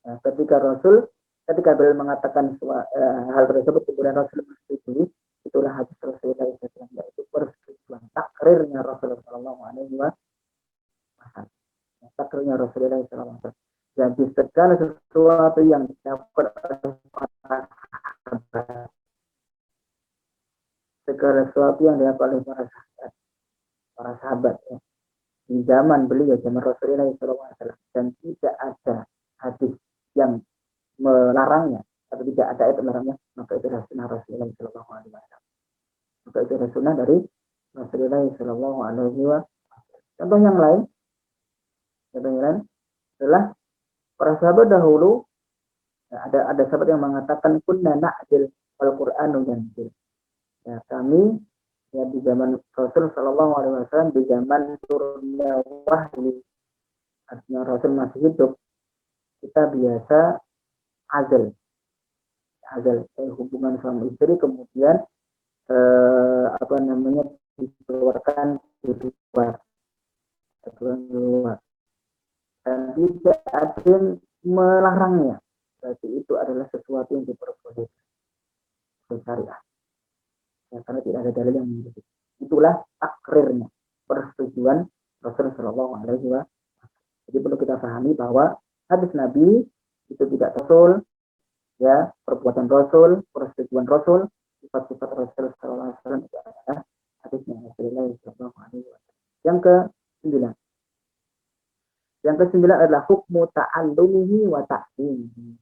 Nah, ketika Bilal mengatakan hal tersebut, kemudian Rasul menyetujui, itulah hadis Rasulullah SAW, yaitu persetujuan takrirnya Rasulullah SAW. Takrirnya Rasulullah SAW. Jadi segala sesuatu yang dilakukan oleh segala sesuatu yang dilakukan oleh para sahabat ya, di zaman beliau, zaman Rasulullah SAW, dan tidak ada hadis yang melarangnya, atau tidak ada ayat melarangnya, maka itu adalah sunnah Rasulullah SAW. Maka itu adalah sunnah dari Rasulullah SAW. Contoh yang lain adalah para sahabat dahulu, ada sahabat yang mengatakan kunna na'dil al-Qur'anu yanzil. Ya, kami ya di zaman Rasul Shallallahu Alaihi Wasallam, di zaman turunnya wahyu, artinya Rasul masih hidup, kita biasa azal hubungan suami istri, kemudian dikeluarkan di luar dan tidak ada yang melarangnya. Berarti itu adalah sesuatu yang diperbolehkan syariah. Ya, karena tidak ada dalil yang menyebut. Itulah takrirnya, persetujuan Rasulullah Shallallahu Alaihi Wasallam. Jadi perlu kita pahami bahwa hadis Nabi itu tidak Rasul, ya, perbuatan Rasul, persetujuan Rasul, sifat-sifat Rasulullah Shallallahu Alaihi Wasallam itu adalah hadisnya Rasulullah Shallallahu Alaihi Wasallam. Yang ke-9 adalah hukmu ta'allumihi wa ta'limihi.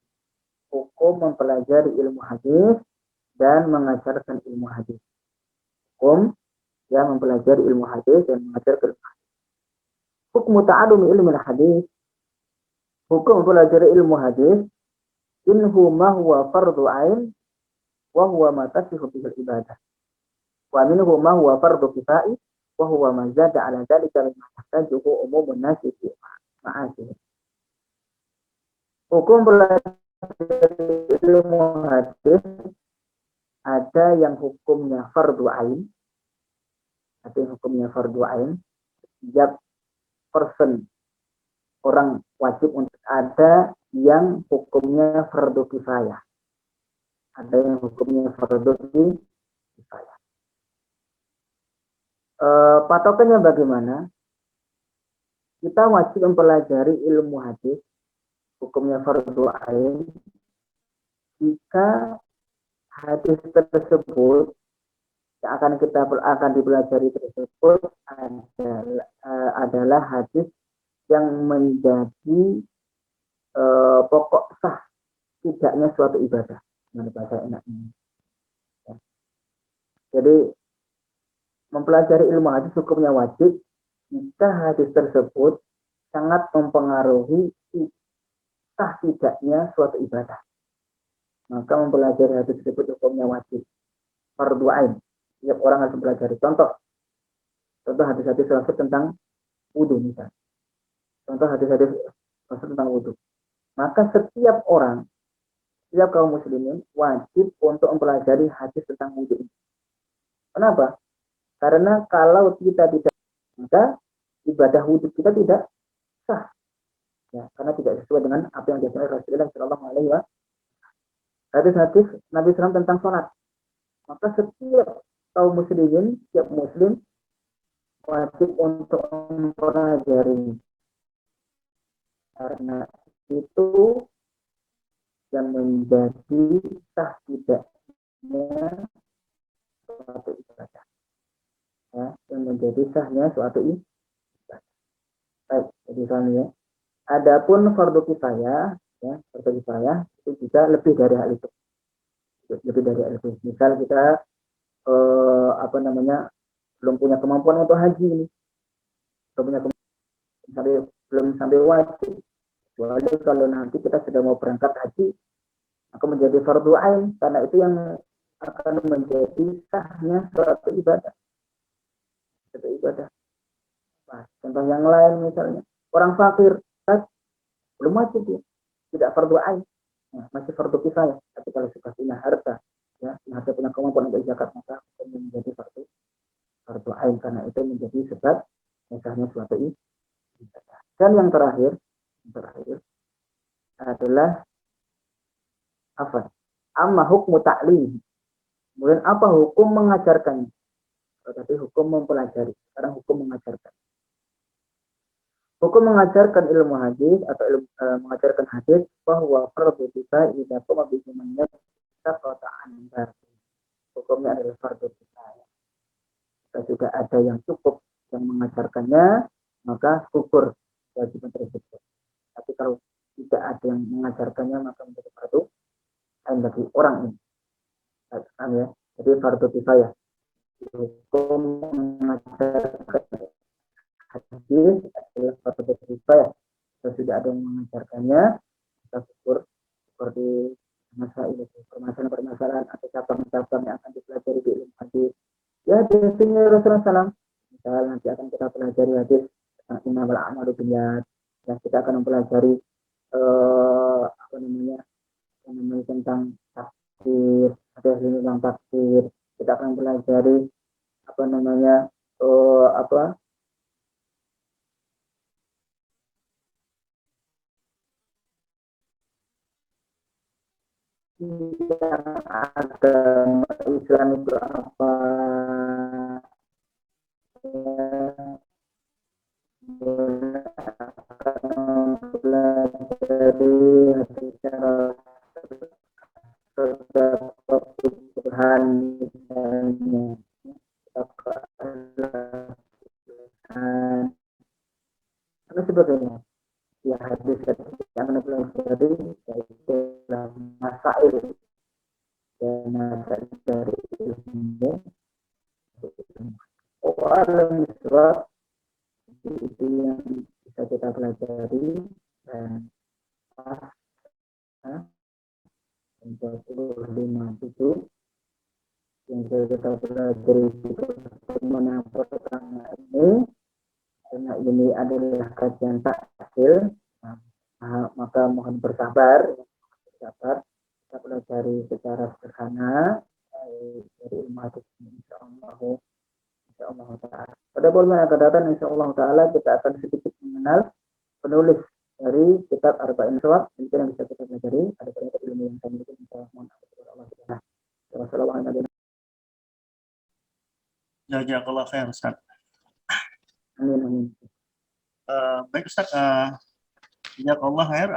Hukum mempelajari ilmu hadis dan mengajarkan ilmu hadis. Hukum ya mempelajari ilmu hadis dan mengajarkan ilmu hadis. Hukum ta'allumi ilmu hadis. Hukum mempelajari ilmu hadis. Inhu ma huwa fardu ain wa huwa ma tasihu bihi ibadah. Wa minhu ma huwa fardu kifai wa huwa ma zada ala dzalika mimma tahtajuhu umumun nasi fi ma'asih. Hukum mempelajari ilmu hadis ada yang hukumnya fardu ain, setiap person orang wajib untuk, ada yang hukumnya fardu kifayah, Patokannya bagaimana? Kita wajib mempelajari ilmu hadis, hukumnya fardu ain, jika hadis tersebut yang akan dipelajari tersebut adalah hadis yang menjadi pokok sah tidaknya suatu ibadah. Dengan bahasa enaknya. Ya. Jadi mempelajari ilmu hadis hukumnya wajib jika hadis tersebut sangat mempengaruhi sah tidaknya suatu ibadah. Maka mempelajari hadis tersebut hukumnya wajib, fardu ain. Setiap orang harus mempelajari. Contoh hadis-hadis Rasul tentang wudu misalnya. Contoh hadis-hadis Rasul tentang wudu. Maka setiap kaum muslimin wajib untuk mempelajari hadis tentang wudu ini. Kenapa? Karena kalau kita tidak, maka ibadah wudhu kita tidak sah. Ya, karena tidak sesuai dengan apa yang diajarkan Rasulullah Shallallahu Alaihi Wasallam. Hadis Nabi SAW tentang sholat. Maka setiap kaum muslimin, setiap muslim wajib untuk mempelajari. Karena itu yang menjadi sah tidaknya suatu ibadah. Ya, yang menjadi sahnya suatu ibadah. Baik, jadi ya. Adapun fardu kifayah, ya, fardu kifayah itu juga lebih dari hal itu. Misal kita belum punya kemampuan untuk haji ini, belum sampai wajib. Kecuali kalau nanti kita sudah mau berangkat haji, maka menjadi fardu ain, karena itu yang akan menjadi sahnya suatu ibadah. Nah, contoh yang lain misalnya orang fakir belum wajib dia, tidak fardu ain, masih fardu kifayah. Tapi kalau sudah punya harta, ya, harta punya kemampuan untuk zakat, maka menjadi fardu lain, karena itu menjadi sebab sahnya suatu ibadah. Dan yang terakhir adalah apa? Amma hukmu ta'lim. Kemudian apa hukum mengajarkannya? Tadi hukum mempelajari, sekarang hukum mengajarkan. Hukum mengajarkan ilmu hadis atau mengajarkan hadis bahwa fardhu kifayah idza qama bihi man yastaqata'an barri. Hukumnya adalah fardhu kifayah. Jika sudah ada yang cukup yang mengajarkannya, maka gugur kewajiban tersebut. Tapi kalau tidak ada yang mengajarkannya, maka menjadi fardu ain bagi orang ini. Ya. Jadi fardu kifayah. Hukum mengajarkan hadis adalah fardu kifayah. Kalau sudah ada yang mengajarkannya, maka gugur seperti permasalahan atau cabang-cabang yang akan dipelajari di ilmu hadis. Ya, biasanya Rasulullah SAW. Misal nanti akan kita pelajari hadis tentang innamal a'malu binniyat. Dan kita akan mempelajari tentang tafsir, ada tentang tafsir. Kita akan pelajari agama Islam itu apa, pelajari secara Tuhan misalnya dan sebagainya. Ya, hadis yang pelajari dalam masail dan masail dari ilmu. Alam sebab itu yang bisa kita pelajari dan 45 itu yang kita pelajari itu bagaimana pertama ini, karena ini adalah kajian taksil, maka mohon bersabar, kita pelajari secara sederhana dari ilmu hadis insyaallah ta'ala. Pada bulan yang akan datang insyaallah ta'ala kita akan sedikit mengenal penulis dari kitab Arba'in Shawab. Ini yang bisa kita pelajari. Ada banyak ilmu yang kami miliki. Mohon Allah Subhanahu. Wassalamualaikum. Jazakallah khair Ustaz. Amin. Baik Ustaz, jazakallah khair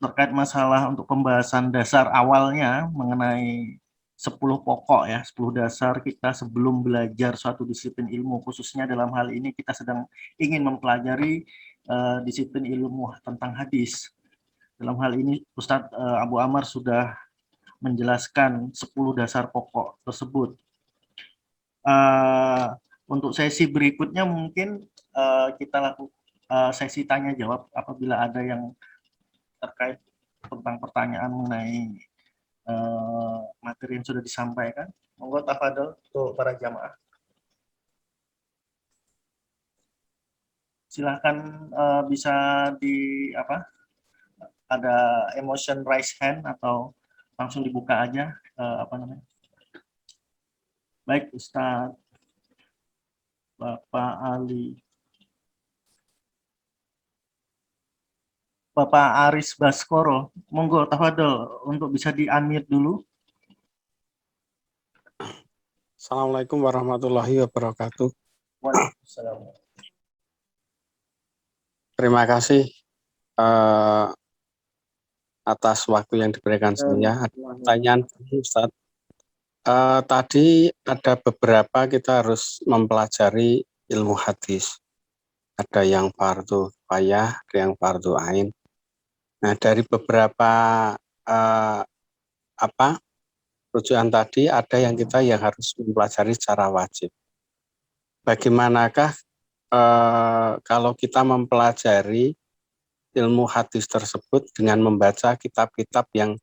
terkait masalah untuk pembahasan dasar awalnya mengenai 10 pokok ya, 10 dasar kita sebelum belajar suatu disiplin ilmu, khususnya dalam hal ini kita sedang ingin mempelajari disiplin ilmu tentang hadis. Dalam hal ini Ustadz Abu Amar sudah menjelaskan 10 dasar pokok tersebut. Untuk sesi berikutnya mungkin kita lakukan sesi tanya jawab apabila ada yang terkait tentang pertanyaan mengenai materi yang sudah disampaikan. Monggo tafadhol untuk para jamaah. Silahkan bisa ada emotion raise hand atau langsung dibuka aja Baik Ustadz Bapak Ali, Bapak Aris Baskoro, monggo tafadhol untuk bisa di-unmute dulu. Assalamualaikum warahmatullahi wabarakatuh. Waalaikumsalam. Terima kasih atas waktu yang diberikan saya. Pertanyaan Ustaz, tadi ada beberapa kita harus mempelajari ilmu hadis. Ada yang fardu kifayah, ada yang fardu ain. Nah, dari beberapa rujukan tadi ada yang kita yang harus mempelajari secara wajib. Bagaimanakah kalau kita mempelajari ilmu hadis tersebut dengan membaca kitab-kitab yang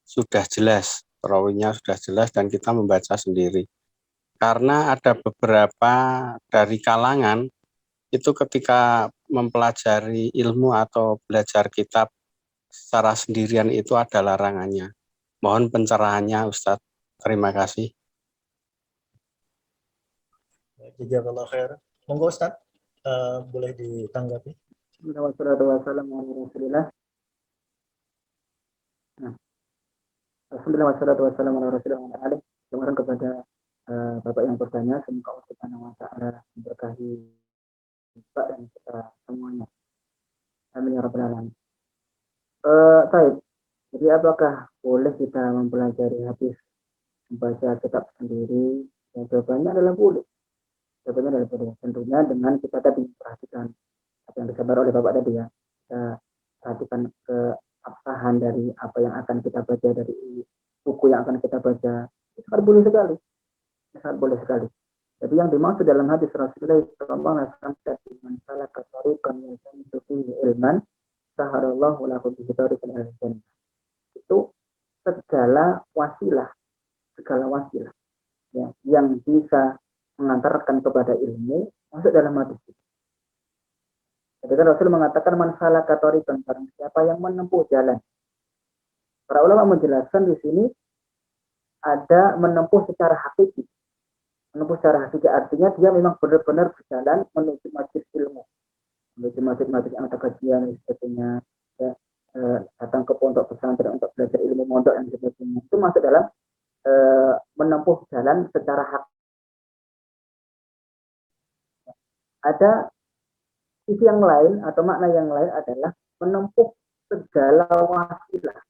sudah jelas, perawinya sudah jelas dan kita membaca sendiri. Karena ada beberapa dari kalangan itu ketika mempelajari ilmu atau belajar kitab secara sendirian itu ada larangannya. Mohon pencerahannya Ustadz. Terima kasih. jazakallahu khair. Monggo Ustaz, boleh ditanggapi. Alhamdulillah wassalatu wassalamu ala Rasulillah. Kemarin kepada Bapak yang bertanya, semoga Allah Subhanahu wa taala memberkahi Bapak dan kita semuanya. Amin ya rabbal alamin. Baik. Jadi apakah boleh kita mempelajari hadis, membaca kitab sendiri? Dan jawabannya adalah boleh. Jawabannya adalah boleh. Tentunya dengan kita tadi perhatikan apa yang disampaikan oleh Bapak tadi ya. Kita perhatikan keabsahan dari apa yang akan kita baca, dari buku yang akan kita baca. Itu sangat boleh sekali. Sangat boleh sekali. Jadi yang dimaksud dalam hadis Rasulullah SAW tadi, man salaka tariqan yaltamisu fihi ilman saharallahu lahu bihi tariqan ilal jannah. Itu segala wasilah ya, yang bisa mengantarkan kepada ilmu masuk dalam hadis itu. Jadi kan Rasul mengatakan man salaka tariqan, barang siapa yang menempuh jalan. Para ulama menjelaskan di sini ada menempuh secara hakiki. Menempuh secara hakiki artinya dia memang benar-benar berjalan menuju majelis ilmu, menuju majelis yang ada kajian dan sebagainya, ya, datang ke pondok pesantren untuk belajar ilmu mondok dan sebagainya. Itu masuk dalam menempuh jalan secara hakiki. Ada sisi yang lain atau makna yang lain adalah menempuh segala wasilah,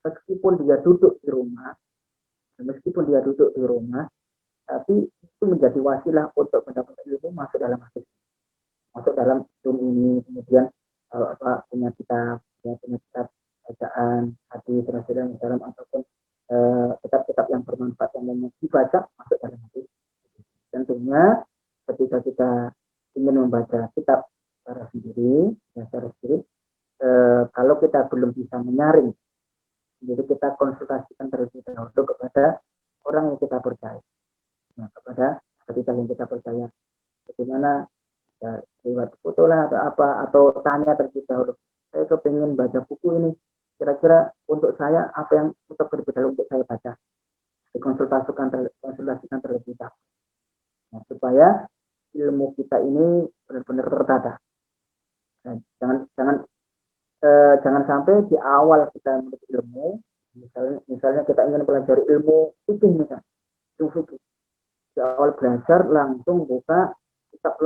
meskipun dia duduk di rumah, tapi itu menjadi wasilah untuk mendapatkan ilmu masuk dalam hadis, masuk dalam Zoom ini. Kemudian punya kitab bacaan hadis Rasulullah dalam ataupun kitab-kitab yang bermanfaat yang dibaca masuk dalam hadis. Tentunya ketika kita ingin membaca kitab secara sendiri, kalau kita belum bisa menyaring, jadi kita konsultasikan terlebih dahulu kepada orang yang kita percaya. Nah, kepada ketika yang kita percaya, bagaimana ya, lewat foto lah atau apa, atau tanya terlebih dahulu, saya kepingin baca buku ini, kira-kira untuk saya apa yang tetap terlebih dahulu untuk saya baca, dikonsultasikan terlebih dahulu, nah, supaya ilmu kita ini benar-benar tertata. Nah, jangan sampai di awal kita menuntut ilmu, misalnya kita ingin pelajari ilmu fikih misalnya, di awal belajar langsung buka kitab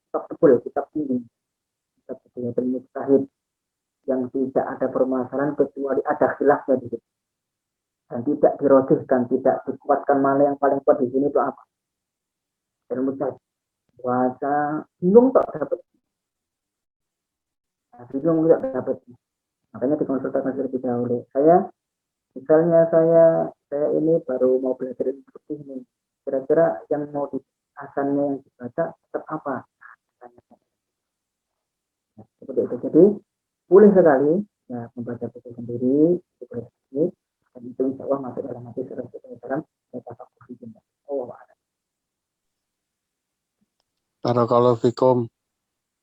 tebal, kitab tinggi, kitab ilmu mujtahid yang tidak ada permasalahan kecuali ada khilafnya di situ dan tidak dirojihkan, tidak dikuatkan. Malah yang paling kuat di sini itu apa? Ilmu mujtahid. Puasa bingung tak dapat, bingung tidak dapat, makanya dikonsultasi lebih dahulu. Misalnya saya ini baru mau belajar ilmu fikih ini, kira-kira yang mau asalnya yang dibaca tetap apa? Nah, seperti itu. Jadi boleh sekali ya membaca buku sendiri, dan itu insya Allah masuk dalam hadis Rasulullah dalam tafakuh fikih. Barakallahu fikum.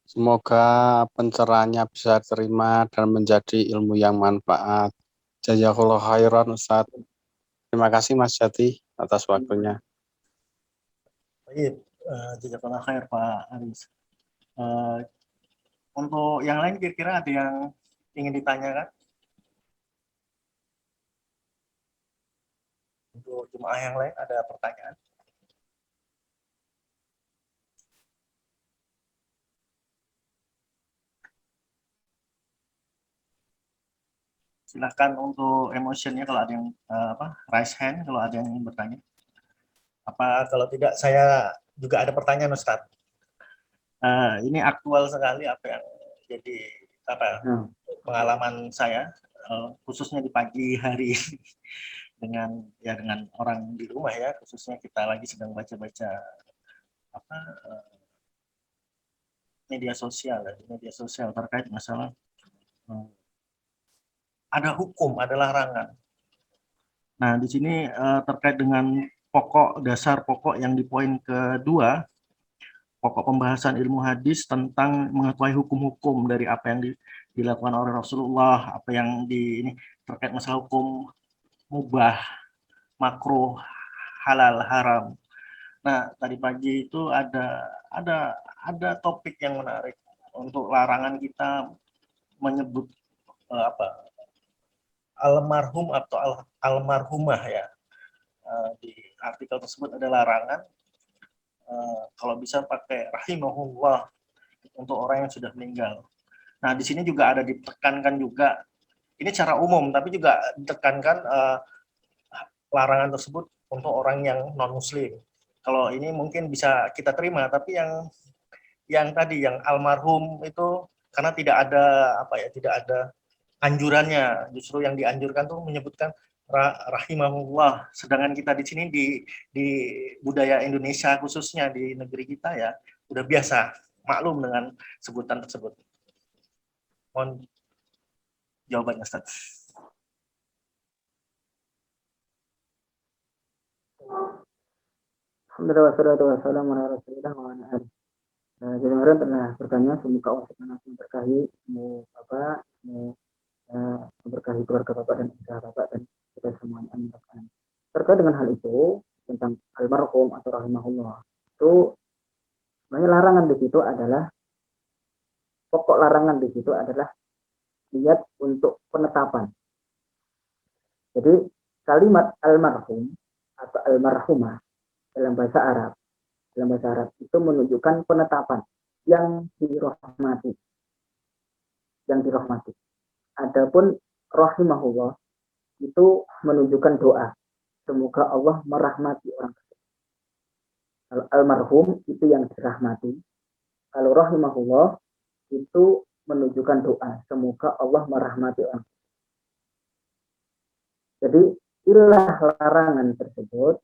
Semoga pencerahannya bisa terima dan menjadi ilmu yang manfaat. Jazakallahu khairan Ustaz. Terima kasih Mas Jati atas waktunya. Baik, jazakallahu khair Pak Aris. Untuk yang lain kira-kira ada yang ingin ditanyakan? Untuk jemaah yang lain ada pertanyaan? Silakan untuk emotionnya kalau ada yang raise hand kalau ada yang ingin bertanya. Apa kalau tidak saya juga ada pertanyaan Ustaz. Ini aktual sekali apa yang jadi pengalaman saya khususnya di pagi hari dengan orang di rumah ya, khususnya kita lagi sedang baca-baca media sosial terkait masalah ada hukum, ada larangan. Nah, di sini terkait dengan dasar pokok yang di poin kedua, pokok pembahasan ilmu hadis tentang mengetahui hukum-hukum dari apa yang dilakukan oleh Rasulullah, apa yang ini terkait masalah hukum mubah, makruh, halal, haram. Nah, tadi pagi itu ada topik yang menarik untuk larangan kita menyebut apa almarhum atau almarhumah ya. Di artikel tersebut ada larangan kalau bisa pakai rahimahullah untuk orang yang sudah meninggal. Nah, di sini juga ada ditekankan juga, ini secara umum, tapi juga ditekankan larangan tersebut untuk orang yang non-muslim. Kalau ini mungkin bisa kita terima, tapi yang tadi yang almarhum itu karena tidak ada tidak ada anjurannya, justru yang dianjurkan tuh menyebutkan rahimahullah. Sedangkan kita di sini di budaya Indonesia khususnya di negeri kita ya udah biasa maklum dengan sebutan tersebut. Mohon jawabannya, Ustaz. Alhamdulillah wassalatu wassalamu ala Rasulillah wa ala alihi. Jadi kemarin pernah bertanya, semoga Allah Subhanahu memberkahi Bapak, memberkahi keluarga Bapak dan usaha Bapak dan kita semuanya. Terkait dengan hal itu tentang almarhum atau rahimahullah, itu sebenarnya larangan di situ adalah pokok larangan di situ adalah niat untuk penetapan. Jadi kalimat almarhum atau almarhumah dalam bahasa Arab itu menunjukkan penetapan yang dirahmati. Adapun rahimahullah itu menunjukkan doa. Semoga Allah merahmati orang tersebut. Kalau almarhum itu yang dirahmati. Kalau rahimahullah itu menunjukkan doa. Semoga Allah merahmati orang tersebut. Jadi ilah larangan tersebut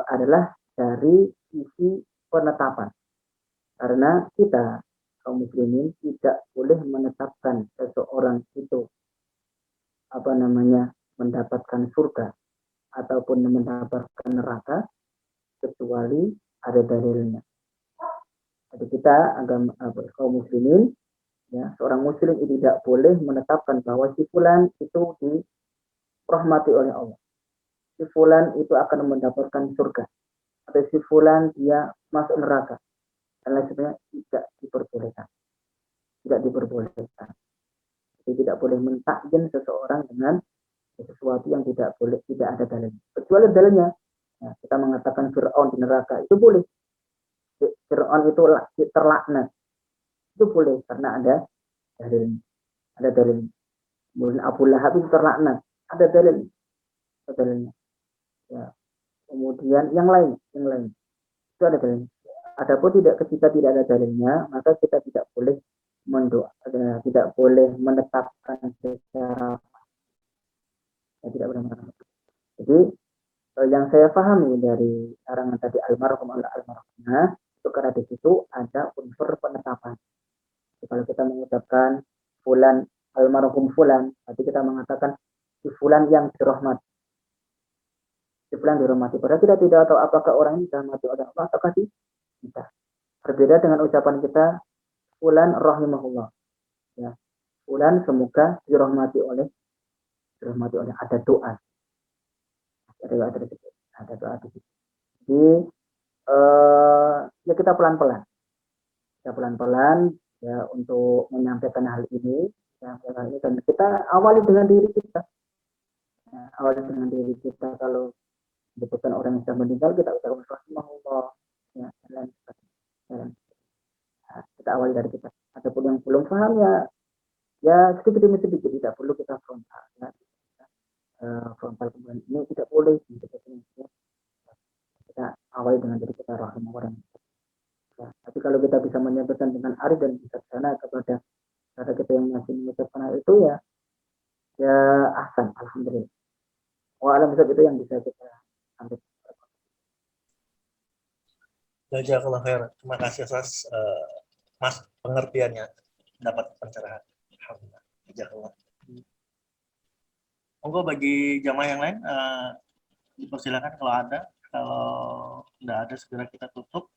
adalah dari sisi penetapan. Karena kita kaum muslimin tidak boleh menetapkan seseorang itu mendapatkan surga ataupun mendapatkan neraka kecuali ada dalilnya. Jadi kita kaum muslimin ya, seorang muslim itu tidak boleh menetapkan bahwa si fulan itu dirahmati oleh Allah. Si fulan itu akan mendapatkan surga atau si fulan dia masuk neraka dan lain sebagainya, tidak diperbolehkan. Jadi tidak boleh mentakyin seseorang dengan sesuatu yang tidak ada dalilnya. Kecuali dalilnya. Nah, kita mengatakan Fir'aun di neraka itu boleh. Fir'aun itu terlaknat. Itu boleh karena ada dalilnya. Kemudian Abu Lahab itu terlaknat. Ada dalilnya. Ya. Kemudian yang lain itu ada dalilnya. Adapun ketika tidak ada dalilnya, maka kita tidak boleh tidak boleh menetapkan secara tidak boleh menetapkan. Jadi yang saya pahami dari larangan tadi almarhum almarhumah itu karena di situ ada unsur penetapan. Jadi, kalau kita mengucapkan fulan almarhum fulan, berarti kita mengatakan si fulan yang dirahmati. Padahal kita tidak tahu apakah orang ini dirahmati oleh Allah ataukah tidak. Berbeda dengan ucapan kita fulan rahimahullah. Ya. Fulan semoga dirahmati oleh ada doa. Ada doa di situ. Jadi ya kita pelan-pelan ya untuk menyampaikan hal ini dan kita awali dengan diri kita. Kalau disebutkan orang yang sudah meninggal, kita ucapkan rahimahullah ya, dan kita awali dari kita. Adapun yang belum paham ya sedikit demi sedikit, tidak perlu kita frontal ya. Frontal kemudian ini tidak boleh kita awali dengan diri kita rahimahullah. Ya, tapi kalau kita bisa menyampaikan dengan arif dan bijaksana kepada kita yang masih mengucapkan hal itu ya ahsan, alhamdulillah. Alam itu yang bisa kita ambil. Jazakallah khair. Terima kasih atas Mas pengertiannya, dapat pencerahan. Alhamdulillah. Jazakallah. Monggo bagi jamaah yang lain dipersilakan kalau ada. Kalau tidak ada segera kita tutup.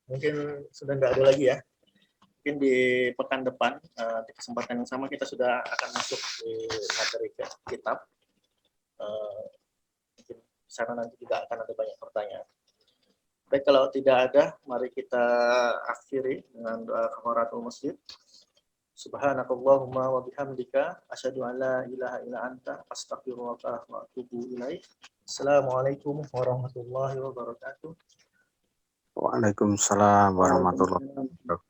Mungkin sudah nggak ada lagi ya. Mungkin di pekan depan, di kesempatan yang sama kita sudah akan masuk di materi kitab. Mungkin di sana nanti juga akan ada banyak pertanyaan. Baik, kalau tidak ada, mari kita akhiri dengan doa kafaratul masjid. Subhanakallahumma wa bihamdika asyhadu an la ilaha illa anta astaghfiruka wa atubu ilaik. Assalamualaikum warahmatullahi wabarakatuh. Waalaikumsalam warahmatullahi wabarakatuh.